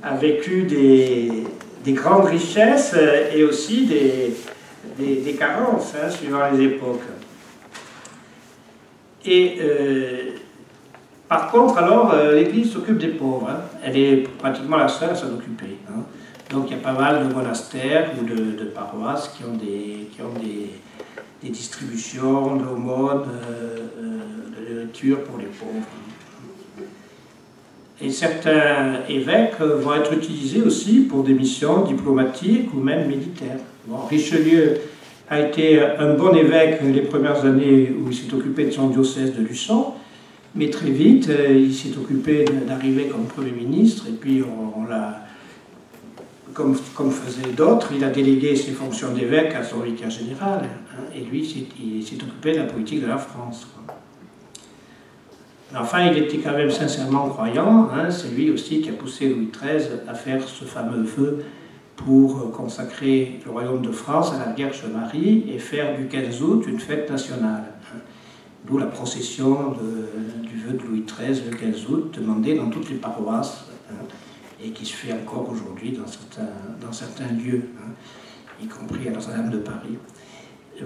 a vécu des grandes richesses et aussi des carences, hein, suivant les époques. Et par contre, alors, l'Église s'occupe des pauvres, hein. Elle est pratiquement la seule à s'en occuper, hein. Donc il y a pas mal de monastères ou de paroisses qui ont des distributions d'aumônes, de nourriture pour les pauvres. Et certains évêques vont être utilisés aussi pour des missions diplomatiques ou même militaires. Bon, Richelieu a été un bon évêque les premières années où il s'est occupé de son diocèse de Luçon, mais très vite, il s'est occupé d'arriver comme Premier ministre, et puis on l'a... Comme faisaient d'autres, il a délégué ses fonctions d'évêque à son vicaire général, hein, et lui, il s'est occupé de la politique de la France, quoi. Mais enfin, il était quand même sincèrement croyant, hein, c'est lui aussi qui a poussé Louis XIII à faire ce fameux vœu pour consacrer le royaume de France à la Vierge Marie et faire du 15 août une fête nationale. Hein. D'où la procession du vœu de Louis XIII le 15 août, demandée dans toutes les paroisses, hein, et qui se fait encore aujourd'hui dans certains lieux, hein, y compris à Notre-Dame de Paris.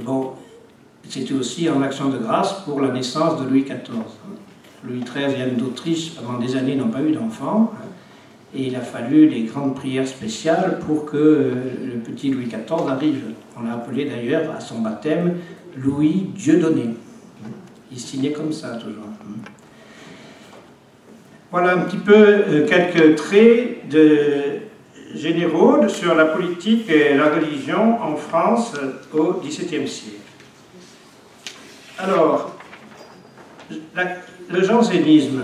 Bon, c'était aussi en action de grâce pour la naissance de Louis XIV. Louis XIII et Anne d'Autriche, pendant des années, n'ont pas eu d'enfants, hein, et il a fallu des grandes prières spéciales pour que le petit Louis XIV arrive. On l'a appelé d'ailleurs à son baptême Louis Dieudonné. Il signait comme ça toujours. Voilà un petit peu quelques traits généraux sur la politique et la religion en France au XVIIe siècle. Alors, le jansénisme.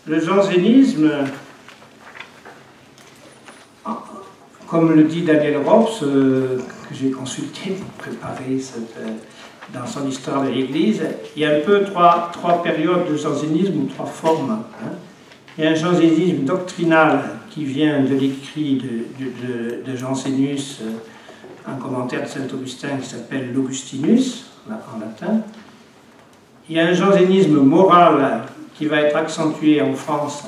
Le jansénisme, comme le dit Daniel Rops, que j'ai consulté pour préparer dans son histoire de l'Église, il y a un peu trois périodes de jansénisme ou trois formes. Hein. Il y a un jansénisme doctrinal qui vient de l'écrit de Jansénus, un commentaire de Saint-Augustin qui s'appelle l'Augustinus, en latin. Il y a un jansénisme moral qui va être accentué en France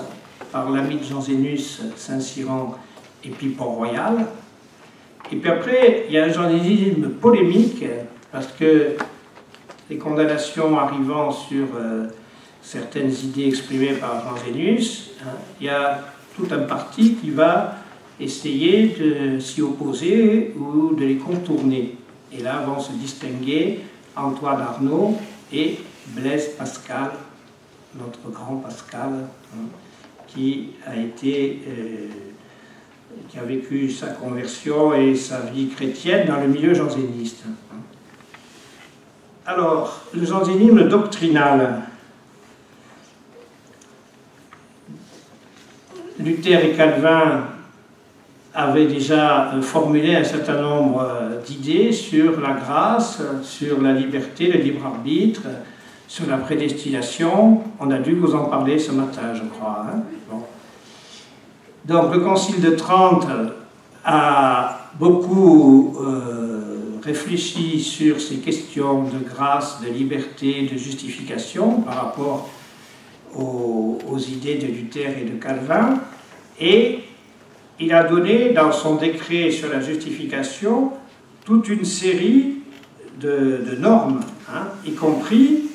par l'ami de Jansénus, Saint-Cyran et puis Port-Royal. Et puis après, il y a un jansénisme polémique, parce que les condamnations arrivant sur certaines idées exprimées par Jansénius, hein, il y a tout un parti qui va essayer de s'y opposer ou de les contourner. Et là vont se distinguer Antoine Arnauld et Blaise Pascal, notre grand Pascal, hein, qui a vécu sa conversion et sa vie chrétienne dans le milieu janséniste. Alors, le jansénisme doctrinal. Luther et Calvin avaient déjà formulé un certain nombre d'idées sur la grâce, sur la liberté, le libre arbitre, sur la prédestination. On a dû vous en parler ce matin, je crois. Hein? Bon. Donc le Concile de Trente a beaucoup réfléchi sur ces questions de grâce, de liberté, de justification par rapport aux idées de Luther et de Calvin, et il a donné dans son décret sur la justification toute une série de normes, hein, y compris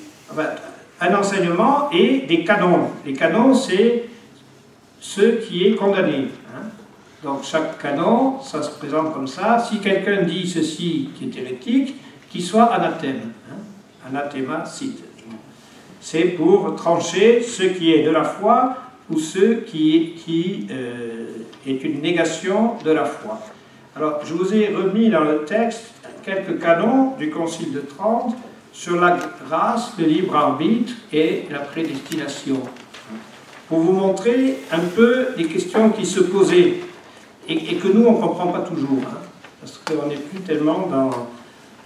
un enseignement et des canons. Les canons, c'est ce qui est condamné. Hein. Donc chaque canon, ça se présente comme ça. Si quelqu'un dit ceci qui est hérétique, qu'il soit anathème. Hein. Anathema sit. C'est pour trancher ce qui est de la foi ou ce qui est une négation de la foi. Alors, je vous ai remis dans le texte quelques canons du Concile de Trente sur la grâce, le libre arbitre et la prédestination, pour vous montrer un peu les questions qui se posaient et que nous, on ne comprend pas toujours, hein, parce qu'on n'est plus tellement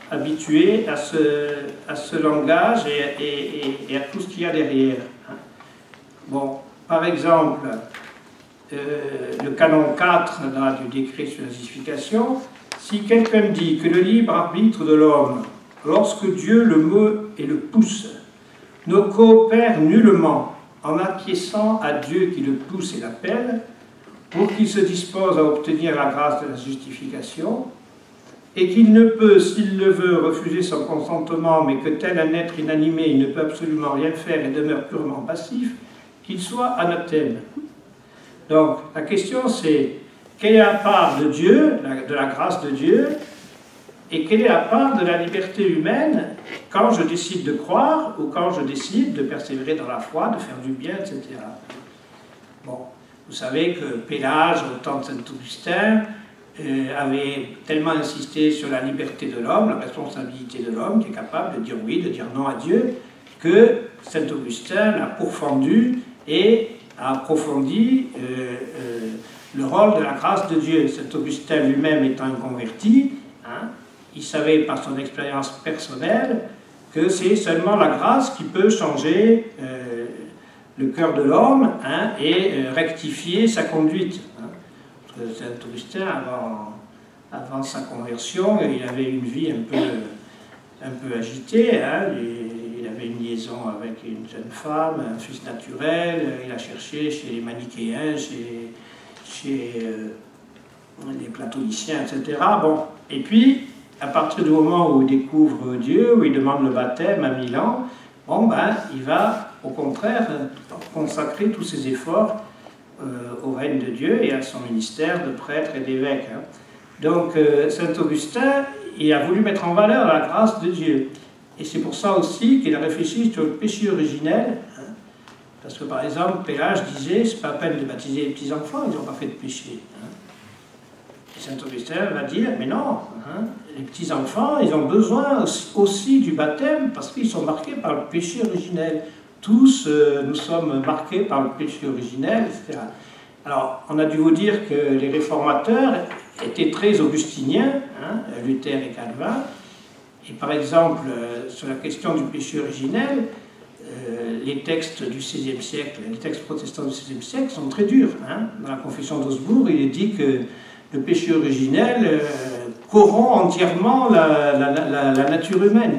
habitué à ce langage et à tout ce qu'il y a derrière. Hein. Bon, par exemple, le canon 4 là, du décret sur la justification, si quelqu'un dit que le libre arbitre de l'homme, lorsque Dieu le meut et le pousse, ne coopère nullement en acquiesçant à Dieu qui le pousse et l'appelle, pour qu'il se dispose à obtenir la grâce de la justification, et qu'il ne peut, s'il le veut, refuser son consentement, mais que tel un être inanimé, il ne peut absolument rien faire et demeure purement passif, qu'il soit anathème. Donc, la question c'est, quelle est la part de Dieu, de la grâce de Dieu, et quelle est la part de la liberté humaine quand je décide de croire ou quand je décide de persévérer dans la foi, de faire du bien, etc. Bon, vous savez que Pélage, au temps de Saint-Augustin, avait tellement insisté sur la liberté de l'homme, la responsabilité de l'homme, qui est capable de dire oui, de dire non à Dieu, que Saint-Augustin l'a pourfendu et a approfondi le rôle de la grâce de Dieu. Saint-Augustin lui-même étant un converti, hein, il savait par son expérience personnelle que c'est seulement la grâce qui peut changer le cœur de l'homme, hein, et rectifier sa conduite. Hein. Saint-Augustin, avant sa conversion, il avait une vie un peu agitée. Hein. Il avait une liaison avec une jeune femme, un fils naturel. Il a cherché chez les manichéens, chez les platoniciens, etc. Bon. Et puis, à partir du moment où il découvre Dieu, où il demande le baptême à Milan, bon, ben, il va, au contraire, consacrer tous ses efforts au règne de Dieu et à son ministère de prêtre et d'évêque. Hein. Donc, Saint-Augustin, il a voulu mettre en valeur la grâce de Dieu. Et c'est pour ça aussi qu'il a réfléchi sur le péché originel. Hein. Parce que, par exemple, Pélage disait, c'est pas la peine de baptiser les petits-enfants, ils n'ont pas fait de péché. Hein. Et Saint-Augustin va dire, mais non, hein, les petits-enfants, ils ont besoin aussi du baptême parce qu'ils sont marqués par le péché originel. Tous, nous sommes marqués par le péché originel, etc. Alors, on a dû vous dire que les réformateurs étaient très augustiniens, hein, Luther et Calvin, et par exemple, sur la question du péché originel, les textes du XVIe siècle, les textes protestants du XVIe siècle sont très durs. Hein. Dans la Confession d'Augsbourg, il est dit que le péché originel corrompt entièrement la nature humaine.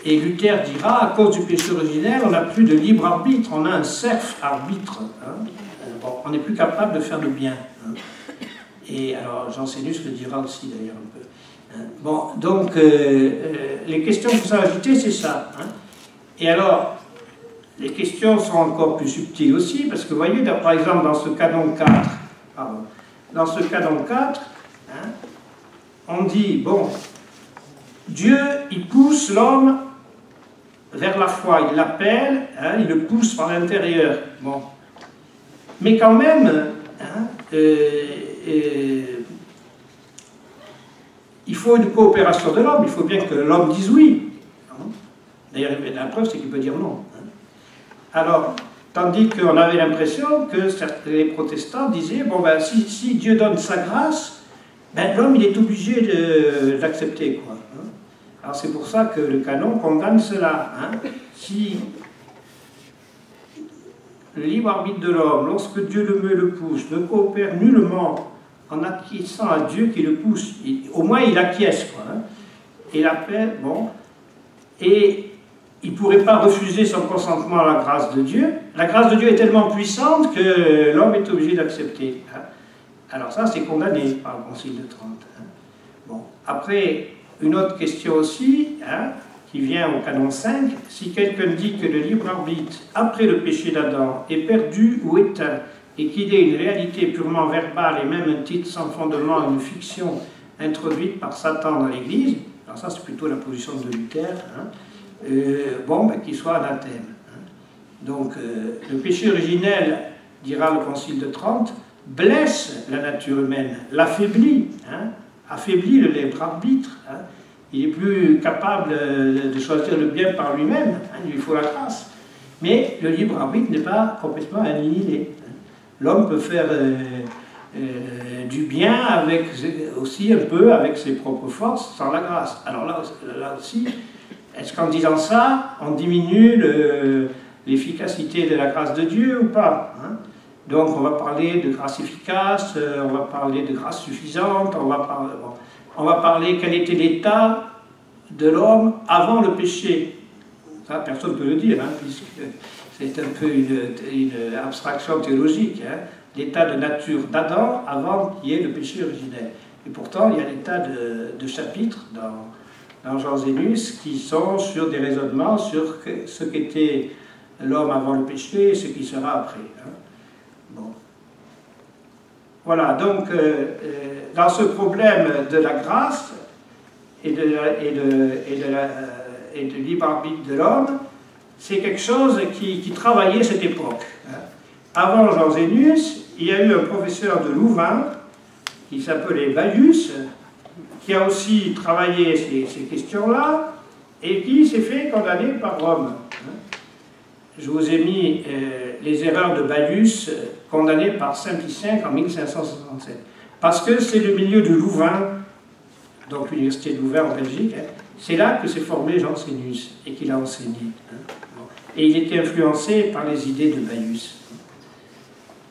Et Luther dira, à cause du péché originel, on n'a plus de libre arbitre, on a un serf arbitre. Hein. Bon, on n'est plus capable de faire le bien. Hein. Et alors, Jansénius le dira aussi d'ailleurs un peu. Bon, donc, les questions qui sont ajoutées, c'est ça. Hein. Et alors, les questions sont encore plus subtiles aussi, parce que vous voyez, par exemple, dans ce canon 4, pardon, dans ce canon 4, hein, on dit, bon, Dieu, il pousse l'homme vers la foi, il l'appelle, hein, il le pousse par l'intérieur. Bon. Mais quand même, hein, il faut une coopération de l'homme, il faut bien que l'homme dise oui. D'ailleurs, la preuve, c'est qu'il peut dire non. Alors, tandis qu'on avait l'impression que les protestants disaient, bon ben, si Dieu donne sa grâce, ben, l'homme il est obligé d'accepter, quoi. Alors c'est pour ça que le canon condamne cela. Hein. Si le libre arbitre de l'homme, lorsque Dieu le pousse, ne coopère nullement en acquiesçant à Dieu qui le pousse, au moins il acquiesce, quoi. Hein. Et l'appelle, bon, et il ne pourrait pas refuser son consentement à la grâce de Dieu. La grâce de Dieu est tellement puissante que l'homme est obligé d'accepter. Hein. Alors ça, c'est condamné par le Concile de Trente. Hein. Bon. Après, une autre question aussi, hein, qui vient au canon 5, si quelqu'un dit que le libre arbitre, après le péché d'Adam, est perdu ou éteint, et qu'il ait une réalité purement verbale et même un titre sans fondement, une fiction introduite par Satan dans l'Église, alors ça c'est plutôt la position de Luther, hein, bon, ben, qu'il soit anathème. Hein. Donc, le péché originel, dira le Concile de Trente, blesse la nature humaine, l'affaiblit, hein, affaiblit le libre arbitre. Hein. Il est plus capable de choisir le bien par lui-même, hein, il lui faut la grâce. Mais le libre arbitre n'est pas complètement annihilé. Hein. L'homme peut faire du bien avec, aussi un peu avec ses propres forces, sans la grâce. Alors là aussi, est-ce qu'en disant ça, on diminue l'efficacité de la grâce de Dieu ou pas, hein? Donc on va parler de grâce efficace, on va parler de grâce suffisante, on va parler quel était l'état de l'homme avant le péché. Ça, personne ne peut le dire, hein, puisque c'est un peu une abstraction théologique. Hein, l'état de nature d'Adam avant qu'il y ait le péché originel. Et pourtant, il y a des tas de chapitres dans Jean Zénus qui sont sur des raisonnements sur ce qu'était l'homme avant le péché et ce qui sera après. Hein. Bon. Voilà, donc dans ce problème de la grâce et de libre arbitre de l'homme, c'est quelque chose qui travaillait cette époque. Hein. Avant Jean Zénus, il y a eu un professeur de Louvain qui s'appelait Baius, qui a aussi travaillé ces questions-là et qui s'est fait condamner par Rome. Je vous ai mis les erreurs de Baius condamné par Simplice V en 1567. Parce que c'est le milieu de Louvain, donc l'université de Louvain en Belgique, hein, c'est là que s'est formé Jean Zénus et qu'il a enseigné. Hein. Et il était influencé par les idées de Baius.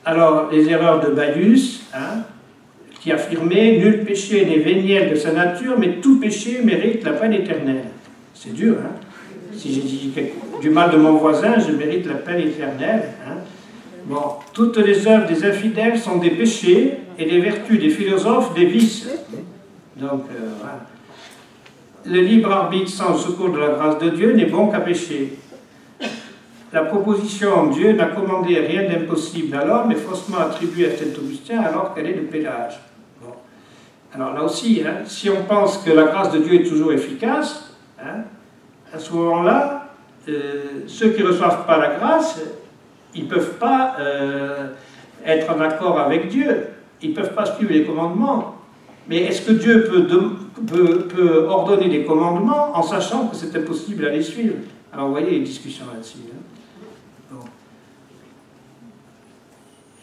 Alors, les erreurs de Baius, hein, qui affirmait « Nul péché n'est véniel de sa nature, mais tout péché mérite la peine éternelle ». C'est dur, hein. Si j'ai dit du mal de mon voisin, je mérite la peine éternelle. Hein. Bon, toutes les œuvres des infidèles sont des péchés, et les vertus des philosophes des vices. Donc, voilà. Le libre arbitre sans le secours de la grâce de Dieu n'est bon qu'à pécher. La proposition « Dieu n'a commandé rien d'impossible à l'homme » est faussement attribuée à Saint-Augustin alors qu'elle est de Pélage. Bon. Alors là aussi, hein, si on pense que la grâce de Dieu est toujours efficace, hein, à ce moment-là, ceux qui ne reçoivent pas la grâce, ils ne peuvent pas être en accord avec Dieu, ils ne peuvent pas suivre les commandements. Mais est-ce que Dieu peut ordonner des commandements en sachant que c'est impossible à les suivre? Alors vous voyez les discussions là-dessus. Hein. Bon.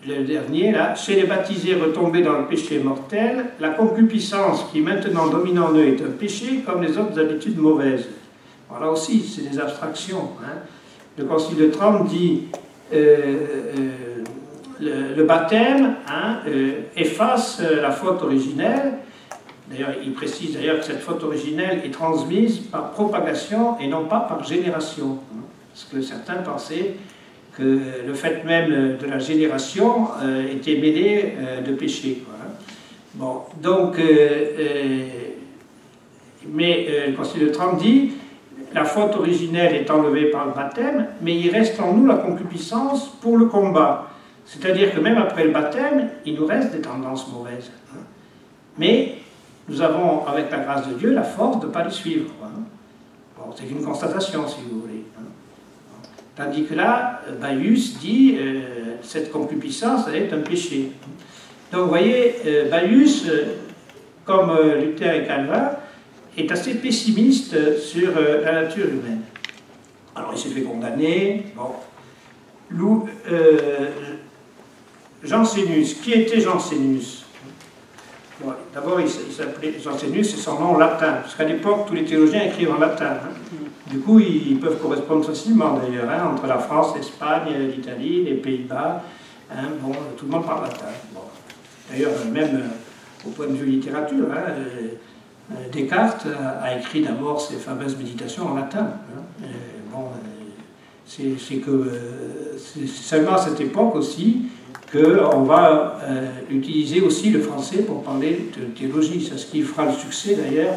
Le dernier, là, chez les baptisés retombés dans le péché mortel, la concupiscence qui maintenant domine en eux est un péché comme les autres habitudes mauvaises. Alors là aussi, c'est des abstractions. Hein. Le Concile de Trente dit le baptême, hein, efface la faute originelle. D'ailleurs, il précise d'ailleurs que cette faute originelle est transmise par propagation et non pas par génération. Hein. Parce que certains pensaient que le fait même de la génération était mêlé de péché. Quoi, hein. Bon, donc, Mais le Concile de Trente dit la faute originelle est enlevée par le baptême, mais il reste en nous la concupiscence pour le combat. C'est-à-dire que même après le baptême, il nous reste des tendances mauvaises. Mais nous avons, avec la grâce de Dieu, la force de ne pas les suivre. Bon, c'est une constatation, si vous voulez. Tandis que là, Baius dit cette concupiscence, elle est un péché. Donc vous voyez, Baius, comme Luther et Calvin, est assez pessimiste sur la nature humaine. Alors il s'est fait condamner. Bon. Jansénus. Qui était Jansénus? Bon, d'abord, il s'appelait Jansénus, c'est son nom latin, parce qu'à l'époque, tous les théologiens écrivent en latin. Du coup, ils peuvent correspondre facilement, d'ailleurs, entre la France, l'Espagne, l'Italie, les Pays-Bas. Bon, tout le monde parle latin. Bon. D'ailleurs, même au point de vue littérature, Descartes a écrit d'abord ses fameuses méditations en latin. Bon, c'est seulement à cette époque aussi qu'on va utiliser aussi le français pour parler de théologie. C'est ce qui fera le succès d'ailleurs,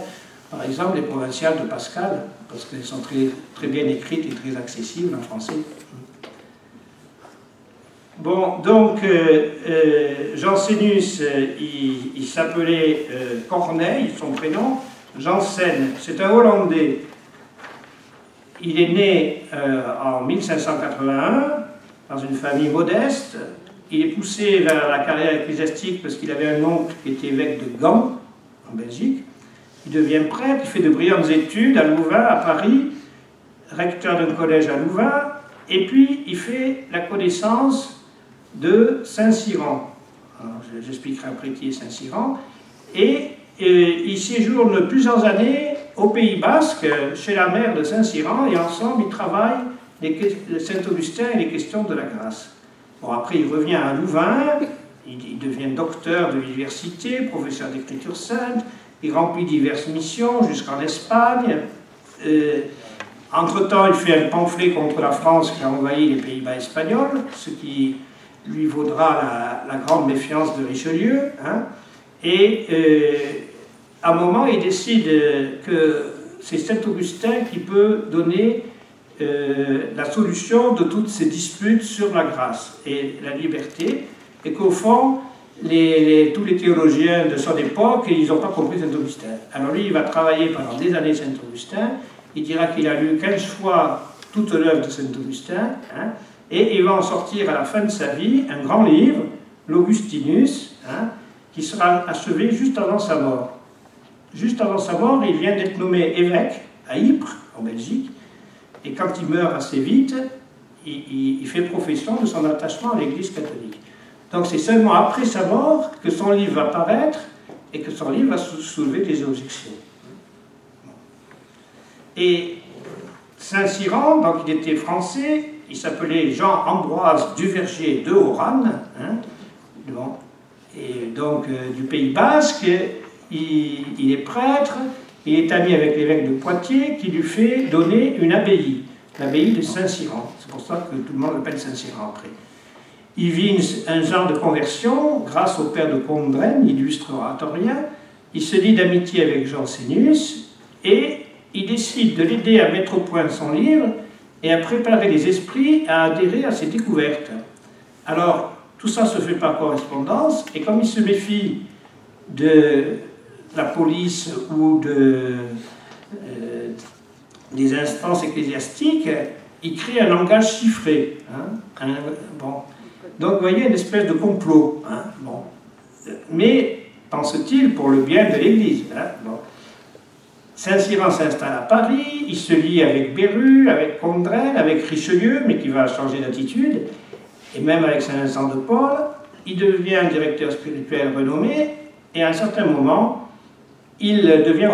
par exemple, les provinciales de Pascal, parce qu'elles sont très, très bien écrites et très accessibles en français. Bon, donc, Jansénus, il s'appelait Corneille, son prénom. Jansen, c'est un Hollandais. Il est né en 1581 dans une famille modeste. Il est poussé vers la carrière ecclésiastique parce qu'il avait un oncle qui était évêque de Gand, en Belgique. Il devient prêtre, il fait de brillantes études à Louvain, à Paris, recteur d'un collège à Louvain, et puis il fait la connaissance de Saint-Cyran. J'expliquerai après qui est Saint-Cyran. Et il séjourne plusieurs années au Pays Basque, chez la mère de Saint-Cyran, et ensemble ils travaillent Saint-Augustin et les questions de la grâce. Bon, après, il revient à Louvain, il devient docteur de l'université, professeur d'écriture sainte, il remplit diverses missions jusqu'en Espagne. Entre-temps, il fait un pamphlet contre la France qui a envahi les Pays-Bas espagnols, ce qui lui vaudra la grande méfiance de Richelieu. Et à un moment, il décide que c'est Saint-Augustin qui peut donner la solution de toutes ces disputes sur la grâce et la liberté, et qu'au fond, tous les théologiens de son époque, ils n'ont pas compris Saint-Augustin. Alors lui, il va travailler pendant des années Saint-Augustin, il dira qu'il a lu 15 fois toute l'œuvre de Saint-Augustin, et il va en sortir à la fin de sa vie un grand livre, l'Augustinus, qui sera achevé juste avant sa mort. Juste avant sa mort, il vient d'être nommé évêque à Ypres, en Belgique, et quand il meurt assez vite, il fait profession de son attachement à l'Église catholique. Donc c'est seulement après sa mort que son livre va paraître et que son livre va soulever des objections. Et Saint-Cyran, donc il était français, il s'appelait Jean-Ambroise Duverger de Oran, et donc du Pays Basque, il est prêtre. Il est ami avec l'évêque de Poitiers qui lui fait donner une abbaye, l'abbaye de Saint-Cyran. C'est pour ça que tout le monde l'appelle Saint-Cyran après. Il vit un genre de conversion grâce au père de Condren, illustre oratorien. Il se lie d'amitié avec Jansénus et il décide de l'aider à mettre au point son livre et à préparer les esprits à adhérer à ses découvertes. Alors, tout ça se fait par correspondance, et comme il se méfie de la police ou des instances ecclésiastiques, il crée un langage chiffré. Bon. Donc, vous voyez, une espèce de complot. Bon. Mais, pense-t-il, pour le bien de l'Église. Bon. Saint-Cyran s'installe à Paris, il se lie avec Béru, avec Condren, avec Richelieu, mais qui va changer d'attitude, et même avec Saint-Vincent de Paul. Il devient un directeur spirituel renommé, et à un certain moment, il devient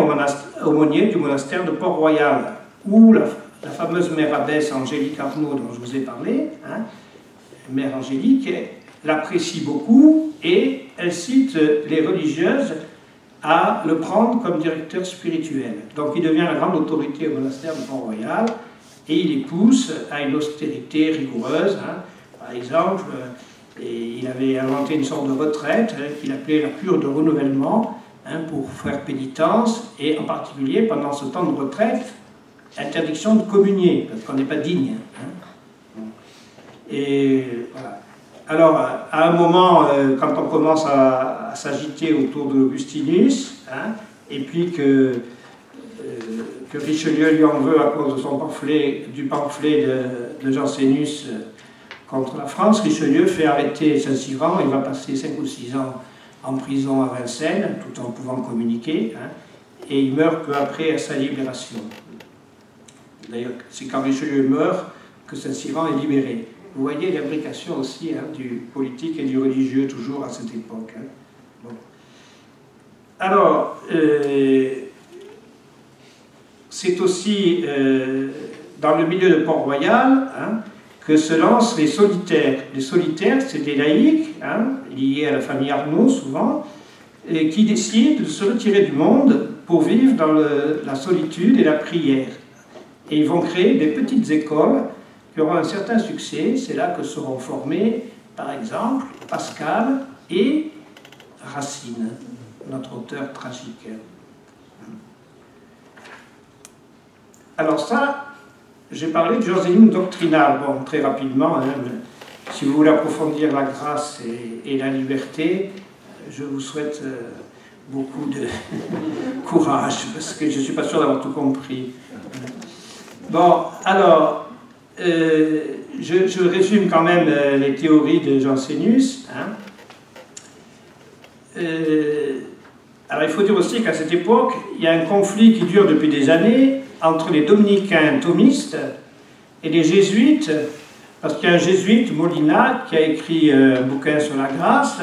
aumônier du monastère de Port-Royal, où la fameuse mère abbesse Angélique Arnaud, dont je vous ai parlé, mère Angélique, l'apprécie beaucoup, et elle cite les religieuses à le prendre comme directeur spirituel. Donc il devient la grande autorité au monastère de Port-Royal, et il les pousse à une austérité rigoureuse. Par exemple, il avait inventé une sorte de retraite qu'il appelait la cure de renouvellement, hein, pour faire pénitence, et en particulier pendant ce temps de retraite, interdiction de communier, parce qu'on n'est pas digne. Hein. Et voilà. Alors, à un moment, quand on commence à s'agiter autour d'Augustinus, hein, et puis que Richelieu lui en veut à cause de son pamphlet, du pamphlet de Jansénus contre la France, Richelieu fait arrêter Saint-Cyran, il va passer 5 ou 6 ans en prison à Vincennes, tout en pouvant communiquer, hein, et il meurt peu après à sa libération. D'ailleurs, c'est quand Richelieu meurt que Saint-Cyran est libéré. Vous voyez l'imbrication aussi, hein, du politique et du religieux, toujours à cette époque. Hein. Bon. Alors, c'est aussi dans le milieu de Port-Royal, hein, que se lancent les solitaires. Les solitaires, c'est des laïcs, hein, liés à la famille Arnaud souvent, et qui décident de se retirer du monde pour vivre dans la solitude et la prière. Et ils vont créer des petites écoles qui auront un certain succès. C'est là que seront formés, par exemple, Pascal et Racine, notre auteur tragique. Alors ça, j'ai parlé du jansénisme doctrinal, bon, très rapidement, hein, si vous voulez approfondir la grâce et la liberté, je vous souhaite beaucoup de courage, parce que je ne suis pas sûr d'avoir tout compris. Bon, alors, je résume quand même les théories de Jansénus. Hein. Alors, il faut dire aussi qu'à cette époque, il y a un conflit qui dure depuis des années entre les dominicains thomistes et les jésuites, parce qu'il y a un jésuite, Molina, qui a écrit un bouquin sur la grâce,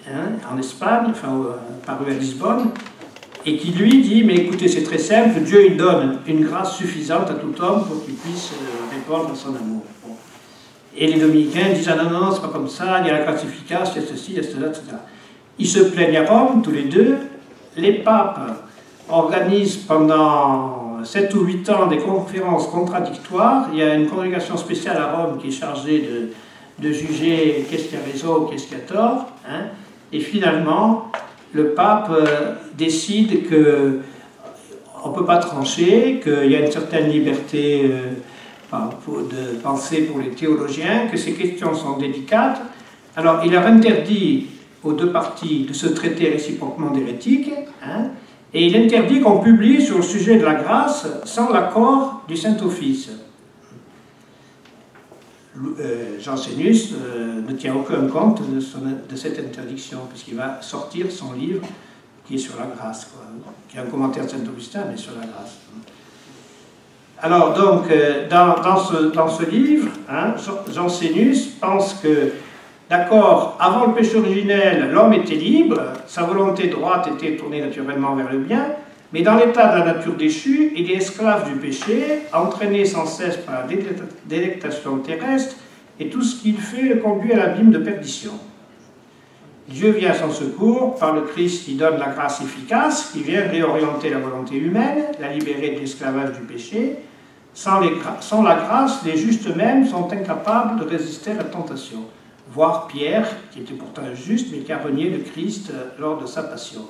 hein, en Espagne, enfin, paru à Lisbonne, et qui lui dit, mais écoutez, c'est très simple, Dieu il donne une grâce suffisante à tout homme pour qu'il puisse répondre à son amour. Bon. Et les dominicains disent, ah non, non, c'est pas comme ça, il y a la grâce efficace, il y a ceci, il y a cela, etc. Ils se plaignent à Rome, tous les deux, les papes organisent pendant 7 ou 8 ans des conférences contradictoires. Il y a une congrégation spéciale à Rome qui est chargée de juger qu'est-ce qui a raison ou qu'est-ce qui a tort. Hein. Et finalement, le pape décide qu'on ne peut pas trancher, qu'il y a une certaine liberté de pensée pour les théologiens, que ces questions sont délicates. Alors, il a interdit aux deux parties de se traiter réciproquement d'hérétiques, hein, et il interdit qu'on publie sur le sujet de la grâce sans l'accord du Saint-Office. Jansénus ne tient aucun compte de cette interdiction, puisqu'il va sortir son livre qui est sur la grâce, quoi, qui est un commentaire de Saint-Augustin, mais sur la grâce. Alors, donc, dans ce livre, hein, Jansénus pense que, d'accord, avant le péché originel, l'homme était libre, sa volonté droite était tournée naturellement vers le bien, mais dans l'état de la nature déchue, il est esclave du péché, entraîné sans cesse par la délectation terrestre, et tout ce qu'il fait le conduit à l'abîme de perdition. Dieu vient à son secours, par le Christ qui donne la grâce efficace, qui vient réorienter la volonté humaine, la libérer de l'esclavage du péché. Sans la grâce, les justes eux-mêmes sont incapables de résister à la tentation. Voir Pierre, qui était pourtant juste, mais qui a renié le Christ lors de sa passion.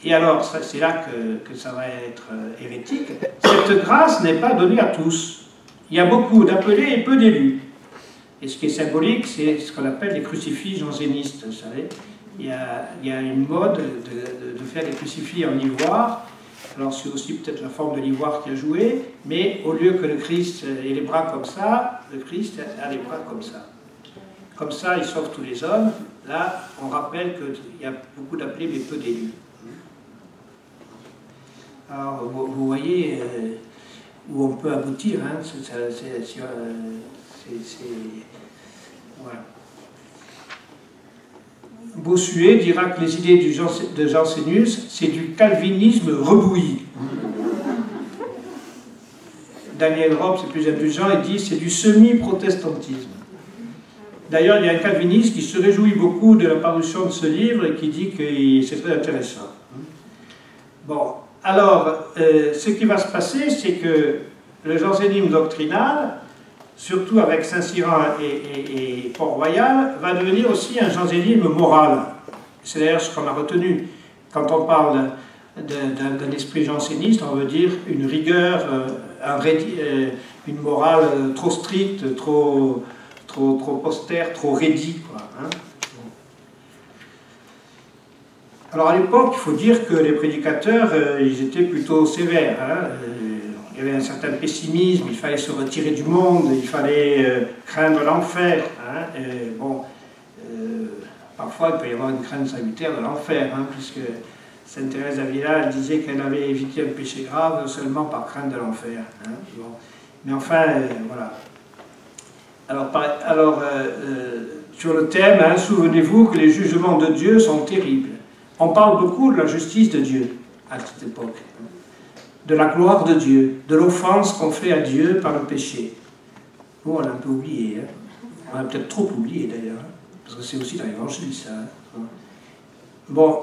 Et alors, c'est là que ça va être hérétique. Cette grâce n'est pas donnée à tous. Il y a beaucoup d'appelés et peu d'élus. Et ce qui est symbolique, c'est ce qu'on appelle les crucifix jansénistes, vous savez. Il y a une mode de faire des crucifix en ivoire. Alors c'est aussi peut-être la forme de l'ivoire qui a joué, mais au lieu que le Christ ait les bras comme ça, le Christ a les bras comme ça. Comme ça, il sauve tous les hommes. Là, on rappelle qu'il y a beaucoup d'appelés, mais peu d'élus. Alors, vous voyez où on peut aboutir. Hein, voilà. Bossuet dira que les idées de Jansénus, c'est du calvinisme rebouilli. Daniel Robb, c'est plus indulgent, il dit c'est du semi-protestantisme. D'ailleurs, il y a un calviniste qui se réjouit beaucoup de la parution de ce livre et qui dit que c'est très intéressant. Bon, alors, ce qui va se passer, c'est que le jansénisme doctrinal, surtout avec Saint-Cyran et Port-Royal, va devenir aussi un jansénisme moral. C'est d'ailleurs ce qu'on a retenu. quand on parle d'un esprit janséniste, on veut dire une rigueur, une morale trop stricte, trop austère, trop raidie, quoi, hein. Alors à l'époque, il faut dire que les prédicateurs, ils étaient plutôt sévères, hein. Il y avait un certain pessimisme, il fallait se retirer du monde, il fallait craindre l'enfer, hein. Parfois il peut y avoir une crainte salutaire de l'enfer, hein, puisque Sainte Thérèse d'Avila disait qu'elle avait évité un péché grave seulement par crainte de l'enfer, hein. Bon. Mais enfin, voilà. Alors, sur le thème, hein, souvenez-vous que les jugements de Dieu sont terribles. On parle beaucoup de la justice de Dieu à cette époque, de la gloire de Dieu, de l'offense qu'on fait à Dieu par le péché. Bon, on l'a un peu oublié, hein. On l'a peut-être trop oublié d'ailleurs, hein, parce que c'est aussi dans l'Évangile ça, hein. Bon,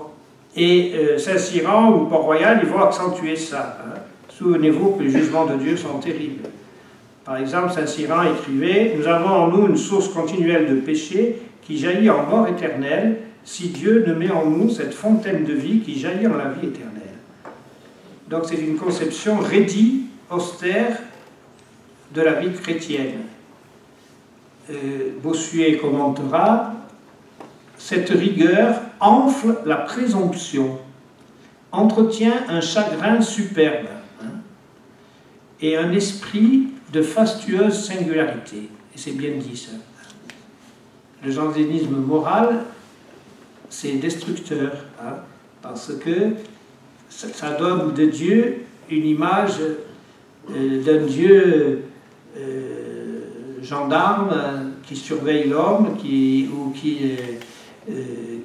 et Saint-Cyran ou Port-Royal, ils vont accentuer ça, hein. Souvenez-vous que les jugements de Dieu sont terribles. Par exemple, Saint-Cyran écrivait « Nous avons en nous une source continuelle de péché qui jaillit en mort éternelle, si Dieu ne met en nous cette fontaine de vie qui jaillit en la vie éternelle. » Donc c'est une conception raidie, austère, de la vie chrétienne. Bossuet commentera « Cette rigueur enfle la présomption, entretient un chagrin superbe, hein, et un esprit de fastueuse singularité. » Et c'est bien dit ça. Le jansénisme moral, c'est destructeur, hein, parce que ça donne de Dieu une image d'un Dieu gendarme qui surveille l'homme, qui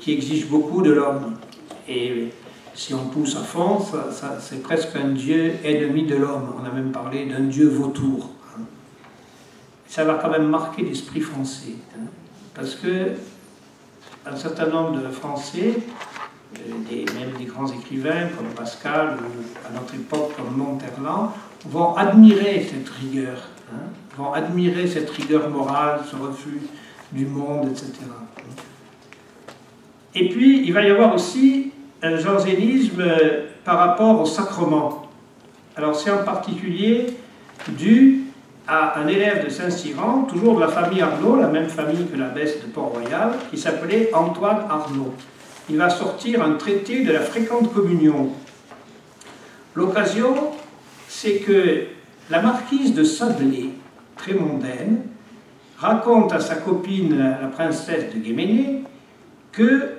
exige beaucoup de l'homme. Et si on pousse à fond, c'est presque un Dieu ennemi de l'homme. On a même parlé d'un Dieu vautour, hein. Ça va quand même marquer l'esprit français, hein, parce que un certain nombre de Français, même des grands écrivains comme Pascal ou à notre époque comme Monterland, vont admirer cette rigueur, hein, vont admirer cette rigueur morale, ce refus du monde, etc. Et puis, il va y avoir aussi un jansénisme par rapport au sacrement. Alors, c'est en particulier dû à un élève de Saint-Cyran, toujours de la famille Arnaud, la même famille que l'abbesse de Port-Royal, qui s'appelait Antoine Arnaud. Il va sortir un traité de la fréquente communion. L'occasion, c'est que la marquise de Sablé, très mondaine, raconte à sa copine, la princesse de Guéménée, que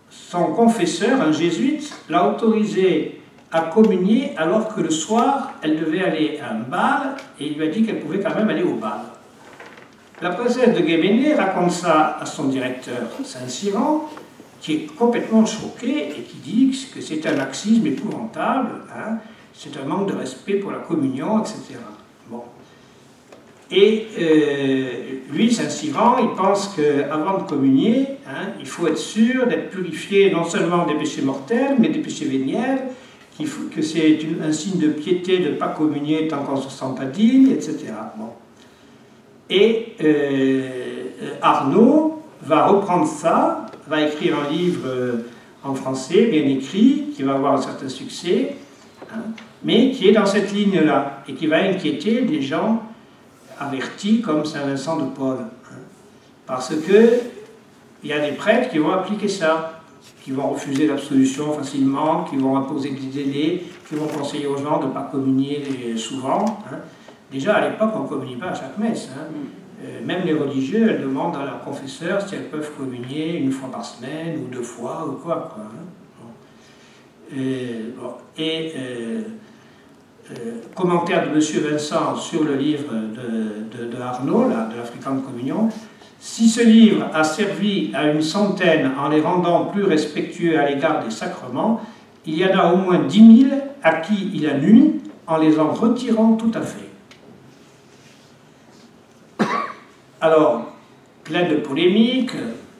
son confesseur, un jésuite, l'a autorisé à communier alors que le soir, elle devait aller à un bal et il lui a dit qu'elle pouvait quand même aller au bal. La princesse de Guéménée raconte ça à son directeur Saint-Cyran, qui est complètement choqué et qui dit que c'est un laxisme épouvantable, hein, c'est un manque de respect pour la communion, etc. Bon. Et lui, Saint-Cyran, il pense qu'avant de communier, hein, il faut être sûr d'être purifié non seulement des péchés mortels, mais des péchés véniels, que c'est un signe de piété de ne pas communier tant qu'on ne se sent pas digne, etc. Bon. Et Arnaud va reprendre ça, va écrire un livre en français, bien écrit, qui va avoir un certain succès, hein, mais qui est dans cette ligne-là, et qui va inquiéter des gens avertis comme Saint Vincent de Paul. Hein, parce qu'il y a des prêtres qui vont appliquer ça, qui vont refuser l'absolution facilement, qui vont imposer des délais, qui vont conseiller aux gens de ne pas communier souvent. Hein. Déjà, à l'époque, on ne communie pas à chaque messe. Hein. Même les religieux, elles demandent à leur confesseur si elles peuvent communier une fois par semaine, ou 2 fois, ou quoi. Hein. Commentaire de M. Vincent sur le livre de Arnaud, là, de la fréquente communion. Si ce livre a servi à une centaine en les rendant plus respectueux à l'égard des sacrements, il y en a au moins 10 000 à qui il a nui en les en retirant tout à fait. Alors, plein de polémiques,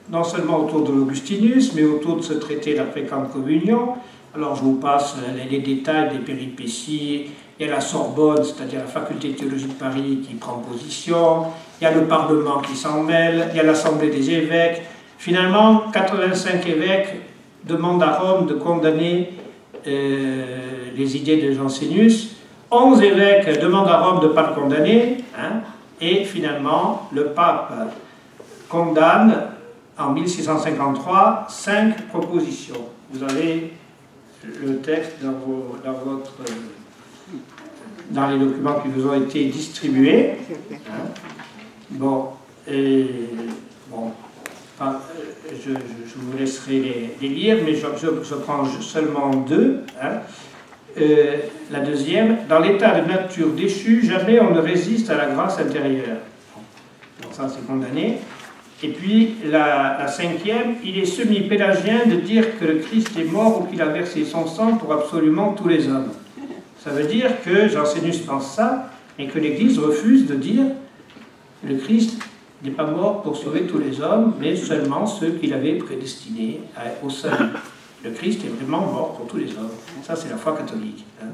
non seulement autour de l'Augustinus, mais autour de ce traité de la fréquente communion. Alors, je vous passe les détails des péripéties. Il y a la Sorbonne, c'est-à-dire la faculté de théologie de Paris qui prend position. Il y a le Parlement qui s'en mêle. Il y a l'Assemblée des évêques. Finalement, 85 évêques demande à Rome de condamner les idées de Jansénus. 11 évêques demandent à Rome de ne pas le condamner, hein, et finalement, le pape condamne en 1653 5 propositions. Vous avez le texte dans les documents qui vous ont été distribués. Hein. Bon, je vous laisserai les lire, mais je prends seulement 2. Hein. La deuxième, dans l'état de nature déchu, jamais on ne résiste à la grâce intérieure. Donc ça, c'est condamné. Et puis, la cinquième, il est semi-pélagien de dire que le Christ est mort ou qu'il a versé son sang pour absolument tous les hommes. Ça veut dire que Jansénus pense ça, et que l'Église refuse de dire que le Christ n'est pas mort pour sauver tous les hommes, mais seulement ceux qu'il avait prédestinés au salut. Le Christ est vraiment mort pour tous les hommes. Ça, c'est la foi catholique. Hein.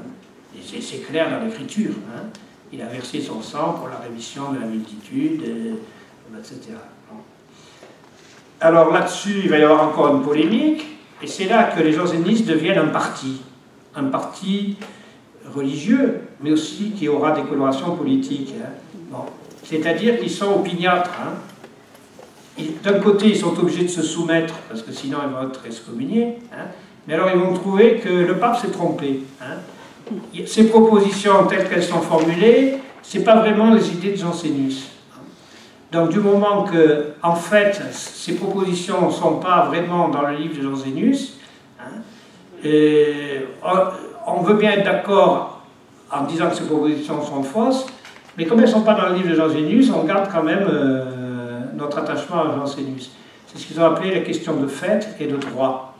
Et c'est clair dans l'Écriture. Hein. Il a versé son sang pour la rémission de la multitude, etc. Alors là-dessus, il va y avoir encore une polémique, et c'est là que les jansénistes deviennent un parti religieux, mais aussi qui aura des colorations politiques. Hein. Bon. C'est-à-dire qu'ils sont opiniâtres. Hein. D'un côté, ils sont obligés de se soumettre, parce que sinon ils vont être excommuniés, hein. Mais alors ils vont trouver que le pape s'est trompé. Hein. Ces propositions telles qu'elles sont formulées, ce n'est pas vraiment les idées de Jansénus. Donc du moment que, en fait, ces propositions ne sont pas vraiment dans le livre de Jansénus, hein, on veut bien être d'accord en disant que ces propositions sont fausses, mais comme elles ne sont pas dans le livre de Jansénus, on garde quand même notre attachement à Jansénus. C'est ce qu'ils ont appelé la question de fait et de droit.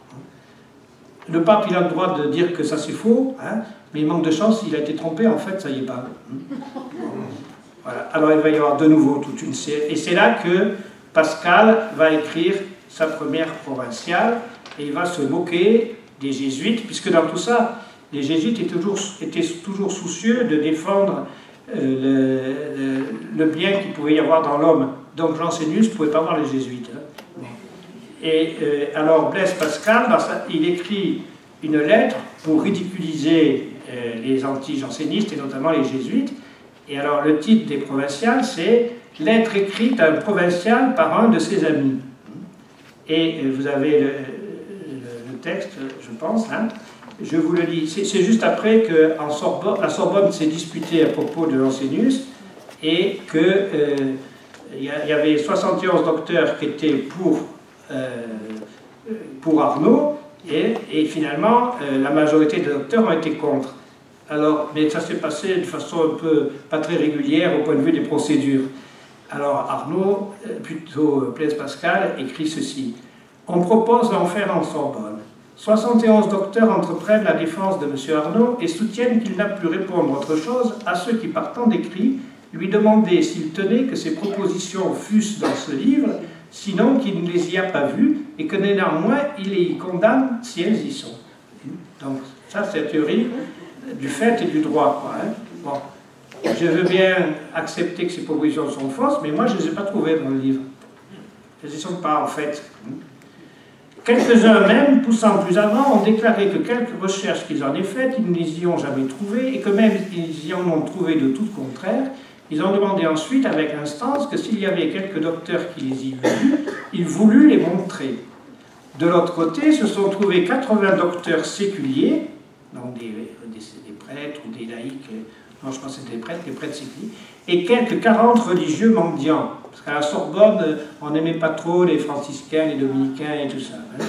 Le pape, il a le droit de dire que ça c'est faux, hein, mais il manque de chance, il a été trompé, en fait, ça y est pas. Voilà. Alors il va y avoir de nouveau toute une série. Et c'est là que Pascal va écrire sa première provinciale, et il va se moquer des jésuites, puisque dans tout ça, les jésuites étaient toujours soucieux de défendre le bien qu'il pouvait y avoir dans l'homme. Donc Jansénus ne pouvait pas voir les jésuites. Hein. Et alors Blaise Pascal, il écrit une lettre pour ridiculiser les anti-jansénistes et notamment les jésuites. Et alors le titre des provinciales, c'est « Lettre écrite à un provincial par un de ses amis ». Et vous avez le texte, je pense, hein. Je vous le lis. C'est juste après que la Sorbonne s'est disputée à propos de Jansénus et qu'il y avait 71 docteurs qui étaient pour Arnaud et finalement la majorité des docteurs ont été contre. Alors, mais ça s'est passé de façon un peu pas très régulière au point de vue des procédures. Alors Arnaud, plutôt Blaise Pascal, écrit ceci. On propose d'en faire en Sorbonne. 71 docteurs entreprennent la défense de M. Arnaud et soutiennent qu'il n'a pu répondre autre chose à ceux qui, partant d'écrit, lui demandaient s'il tenait que ses propositions fussent dans ce livre, sinon qu'il ne les y a pas vues et que néanmoins il les condamne si elles y sont. Donc ça c'est la théorie du fait et du droit. Quoi, hein. Bon. Je veux bien accepter que ces propositions sont fausses, mais moi je ne les ai pas trouvées dans le livre. Elles n'y sont pas en fait. Quelques-uns même, poussant plus avant, ont déclaré que quelques recherches qu'ils en aient faites, ils ne les y ont jamais trouvées, et que même ils y en ont trouvé de tout contraire. Ils ont demandé ensuite, avec instance, que s'il y avait quelques docteurs qui les y vus, ils vouluient les montrer. De l'autre côté, se sont trouvés 80 docteurs séculiers, donc des prêtres ou des laïcs, non, je pense que c'était des prêtres séculiers, et quelques 40 religieux mendiants. Parce qu'à la Sorbonne, on n'aimait pas trop les franciscains, les dominicains et tout ça. Hein,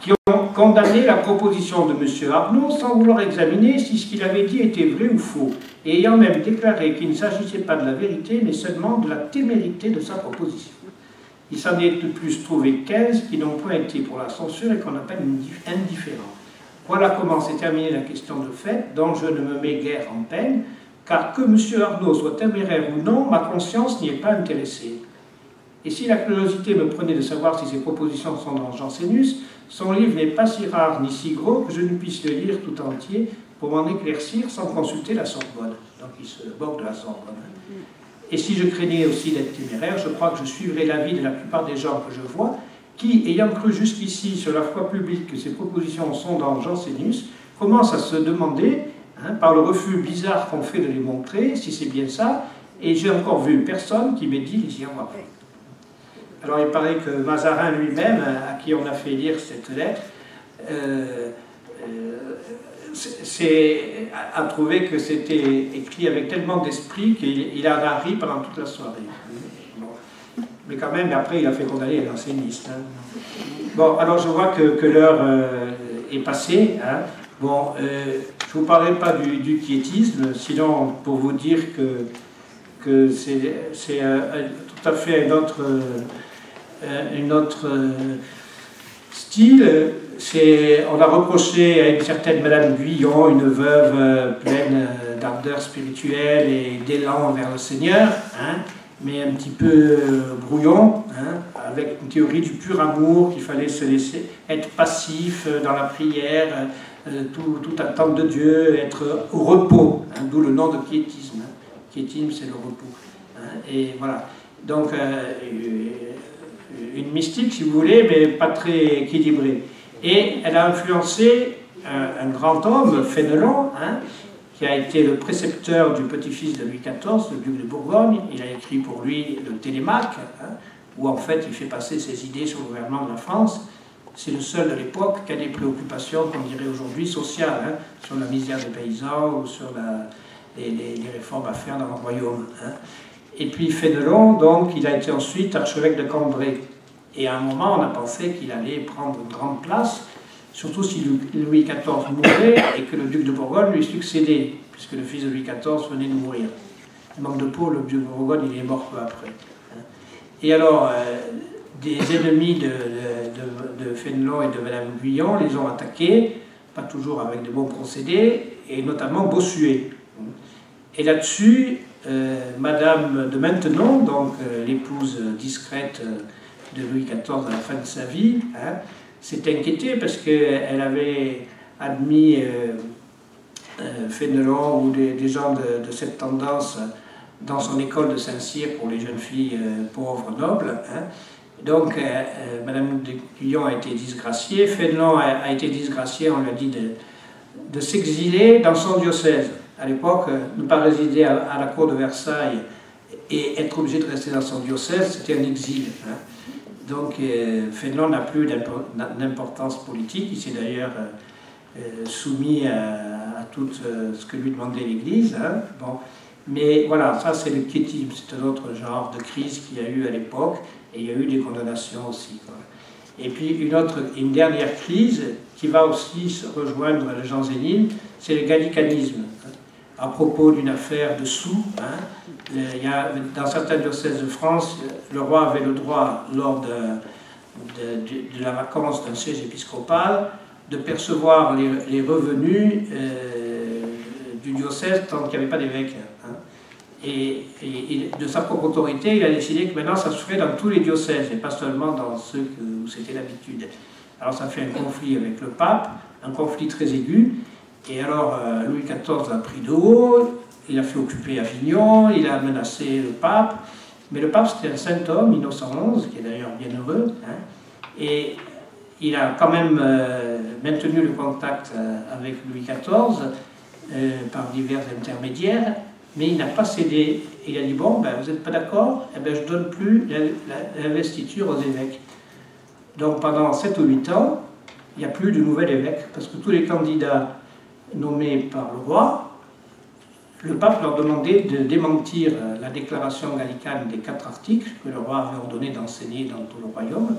qui ont condamné la proposition de M. Arnaud sans vouloir examiner si ce qu'il avait dit était vrai ou faux, et ayant même déclaré qu'il ne s'agissait pas de la vérité, mais seulement de la témérité de sa proposition. Il s'en est de plus trouvé 15 qui n'ont point été pour la censure et qu'on appelle indifférents. Voilà comment s'est terminée la question de fait, dont je ne me mets guère en peine, car que M. Arnaud soit téméraire ou non, ma conscience n'y est pas intéressée. Et si la curiosité me prenait de savoir si ces propositions sont dans Jansénus, son livre n'est pas si rare ni si gros que je ne puisse le lire tout entier pour m'en éclaircir sans consulter la Sorbonne. Donc il se moque de la Sorbonne. Et si je craignais aussi d'être téméraire, je crois que je suivrais l'avis de la plupart des gens que je vois, qui, ayant cru jusqu'ici sur la foi publique que ces propositions sont dans Jansénus, commence à se demander, par le refus bizarre qu'on fait de les montrer, si c'est bien ça, et j'ai encore vu personne qui m'ait dit d'y avoir. Alors il paraît que Mazarin lui-même, à qui on a fait lire cette lettre, a trouvé que c'était écrit avec tellement d'esprit qu'il en a ri pendant toute la soirée. Bon. Mais quand même, après, il a fait condamner les jansénistes. Bon, alors je vois que l'heure est passée. Bon, je ne vous parlerai pas du quiétisme, sinon pour vous dire que c'est tout à fait un autre style. On a reproché à une certaine Madame Guyon, une veuve pleine d'ardeur spirituelle et d'élan vers le Seigneur, mais un petit peu brouillon, avec une théorie du pur amour, qu'il fallait se laisser être passif dans la prière, tout attendre de Dieu, être au repos, d'où le nom de quiétisme. Quiétisme, c'est le repos. Et voilà. Donc, une mystique, si vous voulez, mais pas très équilibrée. Et elle a influencé un grand homme, Fénelon, qui a été le précepteur du petit-fils de Louis XIV, le duc de Bourgogne. Il a écrit pour lui le Télémaque, où en fait il fait passer ses idées sur le gouvernement de la France. C'est le seul de l'époque qui a des préoccupations, qu'on dirait aujourd'hui, sociales, sur la misère des paysans ou sur les réformes à faire dans le royaume. Et puis Fénelon, donc, il a été ensuite archevêque de Cambrai. Et à un moment, on a pensé qu'il allait prendre une grande place, surtout si Louis XIV mourait et que le duc de Bourgogne lui succédait, puisque le fils de Louis XIV venait de mourir. Manque de peau, le duc de Bourgogne, il est mort peu après. Et alors, des ennemis de Fénelon et de Madame Guyon les ont attaqués, pas toujours avec de bons procédés, et notamment Bossuet. Et là-dessus, Madame de Maintenon, donc l'épouse discrète de Louis XIV à la fin de sa vie, s'est inquiétée parce qu'elle avait admis Fénelon ou des gens de cette tendance dans son école de Saint-Cyr pour les jeunes filles pauvres, nobles. Donc, Madame de Guyon a été disgraciée, Fénelon a été disgracié, on lui a dit de s'exiler dans son diocèse. À l'époque, ne pas résider à la cour de Versailles et être obligé de rester dans son diocèse, c'était un exil. Donc, Fénelon n'a plus d'importance politique, il s'est d'ailleurs soumis à tout ce que lui demandait l'Église. Bon. Mais voilà, ça c'est le quiétisme, c'est un autre genre de crise qu'il y a eu à l'époque, et il y a eu des condamnations aussi. Et puis une dernière crise qui va aussi se rejoindre le jansénisme, c'est le gallicanisme. À propos d'une affaire de sous, dans certains diocèses de France, le roi avait le droit, lors de la vacance d'un siège épiscopal, de percevoir les revenus du diocèse tant qu'il n'y avait pas d'évêque. Et de sa propre autorité, il a décidé que maintenant ça se ferait dans tous les diocèses, et pas seulement dans ceux où c'était l'habitude. Alors ça fait un conflit avec le pape, un conflit très aigu, et alors Louis XIV l'a pris de haut, il a fait occuper Avignon, il a menacé le pape, mais le pape c'était un saint homme, Innocent XI, qui est d'ailleurs bien heureux, et il a quand même maintenu le contact avec Louis XIV par divers intermédiaires, mais il n'a pas cédé. Il a dit, bon, ben, vous n'êtes pas d'accord, eh ben, je ne donne plus l'investiture aux évêques. Donc pendant 7 ou 8 ans, il n'y a plus de nouvel évêque, parce que tous les candidats nommés par le roi, le pape leur demandait de démentir la déclaration gallicane des 4 articles que le roi avait ordonné d'enseigner dans tout le royaume.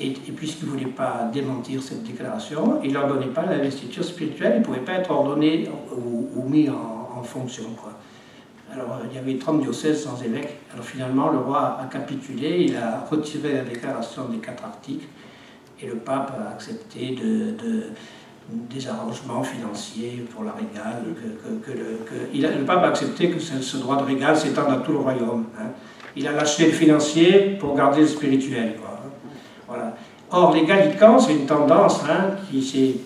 Et puisqu'il ne voulait pas démentir cette déclaration, il ne leur donnait pas l'investiture spirituelle, il ne pouvait pas être ordonné ou mis en fonction. Alors il y avait 30 diocèses sans évêque. Alors finalement le roi a capitulé, il a retiré la déclaration des 4 articles et le pape a accepté des arrangements financiers pour la régale. Le pape a accepté que ce droit de régale s'étende à tout le royaume. Il a lâché le financier pour garder le spirituel. Voilà. Or les gallicans, c'est une tendance qui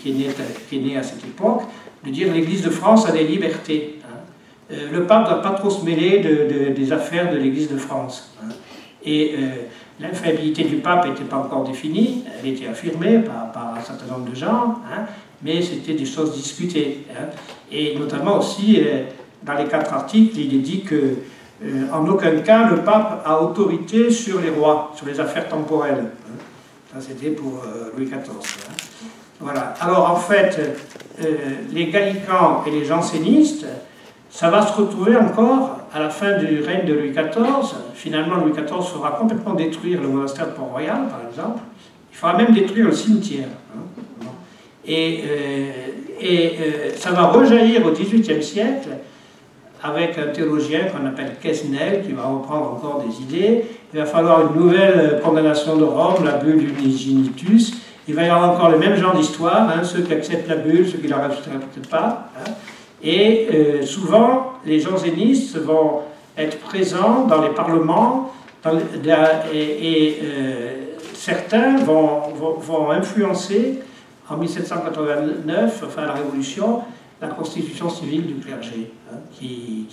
est née à cette époque, de dire l'Église de France a des libertés. Le pape ne doit pas trop se mêler des affaires de l'Église de France. Et L'infaillibilité du pape n'était pas encore définie, elle était affirmée par un certain nombre de gens, hein, mais c'était des choses discutées. Hein. Et notamment aussi, dans les 4 articles, il est dit que en aucun cas le pape a autorité sur les rois, sur les affaires temporelles. Hein. Ça c'était pour Louis XIV. Hein. Voilà. Alors en fait, les gallicans et les jansénistes, ça va se retrouver encore à la fin du règne de Louis XIV. Finalement, Louis XIV fera complètement détruire le monastère de Port-Royal, par exemple. Il fera même détruire le cimetière. Hein. Et ça va rejaillir au XVIIIe siècle avec un théologien qu'on appelle Quesnel, qui va reprendre encore des idées. Il va falloir une nouvelle condamnation de Rome, la bulle Unigenitus. Il va y avoir encore le même genre d'histoire, hein, ceux qui acceptent la bulle, ceux qui ne la acceptent pas. Hein. Et souvent, les jansénistes vont être présents dans les parlements certains vont influencer en 1789, enfin la Révolution, la constitution civile du clergé, hein, qui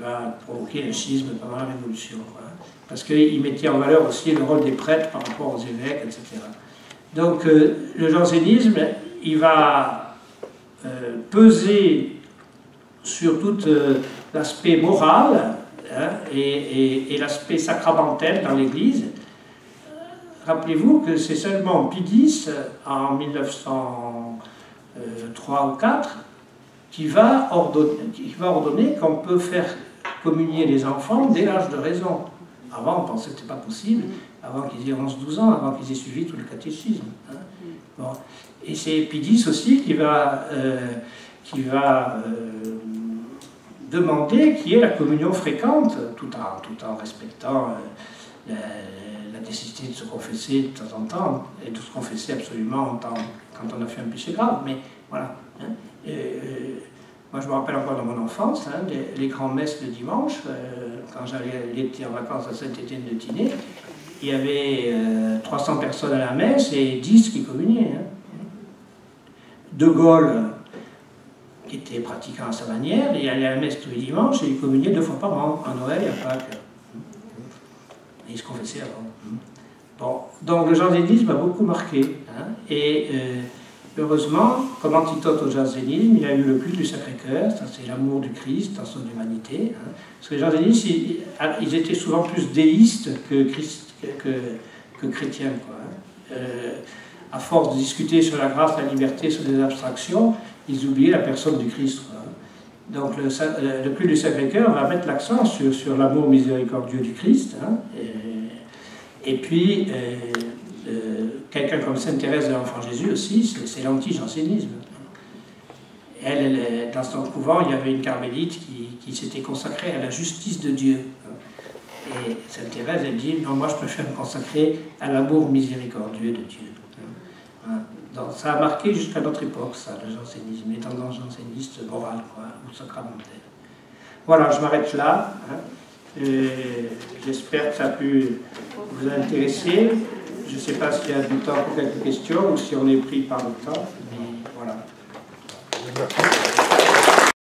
va provoquer le schisme pendant la Révolution. Hein, parce qu'il mettait en valeur aussi le rôle des prêtres par rapport aux évêques, etc. Donc le jansénisme, il va peser sur tout l'aspect moral, hein, et l'aspect sacramentel dans l'Église. Rappelez-vous que c'est seulement Pie X, en 1903 ou 4, qui va ordonner qu'on peut faire communier les enfants dès l'âge de raison. Avant, on pensait que ce n'était pas possible, avant qu'ils aient 11-12 ans, avant qu'ils aient suivi tout le catéchisme. Hein. Bon. Et c'est Pie X aussi qui va demander qu'il y ait la communion fréquente, tout en respectant la nécessité de se confesser de temps en temps, et de se confesser absolument quand on a fait un péché grave. Mais voilà. Hein. Moi, je me rappelle encore dans mon enfance, hein, les grands-messes le dimanche, quand j'allais l'été en vacances à Saint-Étienne-de-Tinée, il y avait 300 personnes à la messe et 10 qui communiaient. Hein. De Gaulle, qui était pratiquant à sa manière, il allait à la messe tous les dimanches et il communiait 2 fois par an, à Noël et à Pâques. Et il se confessait avant. Bon, donc le jansénisme a beaucoup marqué. Hein, et heureusement, comme antidote au jansénisme, il y a eu le culte du Sacré-Cœur, ça c'est l'amour du Christ dans son humanité. Hein, parce que les jansénistes, ils étaient souvent plus déistes que chrétiens. Quoi, hein. À force de discuter sur la grâce, la liberté, sur des abstractions, ils oubliaient la personne du Christ. Quoi. Donc le culte du Sacré-Cœur va mettre l'accent sur l'amour miséricordieux du Christ. Hein, et puis, quelqu'un comme Sainte Thérèse de l'Enfant Jésus aussi, c'est l'anti-jansénisme. Elle, dans son couvent, il y avait une carmélite qui s'était consacrée à la justice de Dieu. Et Sainte Thérèse, elle dit, non, moi je préfère me consacrer à l'amour miséricordieux de Dieu. Donc, ça a marqué jusqu'à notre époque, ça, le jansénisme, les tendances jansénistes morales, quoi, ou sacramentelles. Voilà, je m'arrête là. Hein. J'espère que ça a pu vous intéresser. Je ne sais pas s'il y a du temps pour quelques questions ou si on est pris par le temps, mais voilà.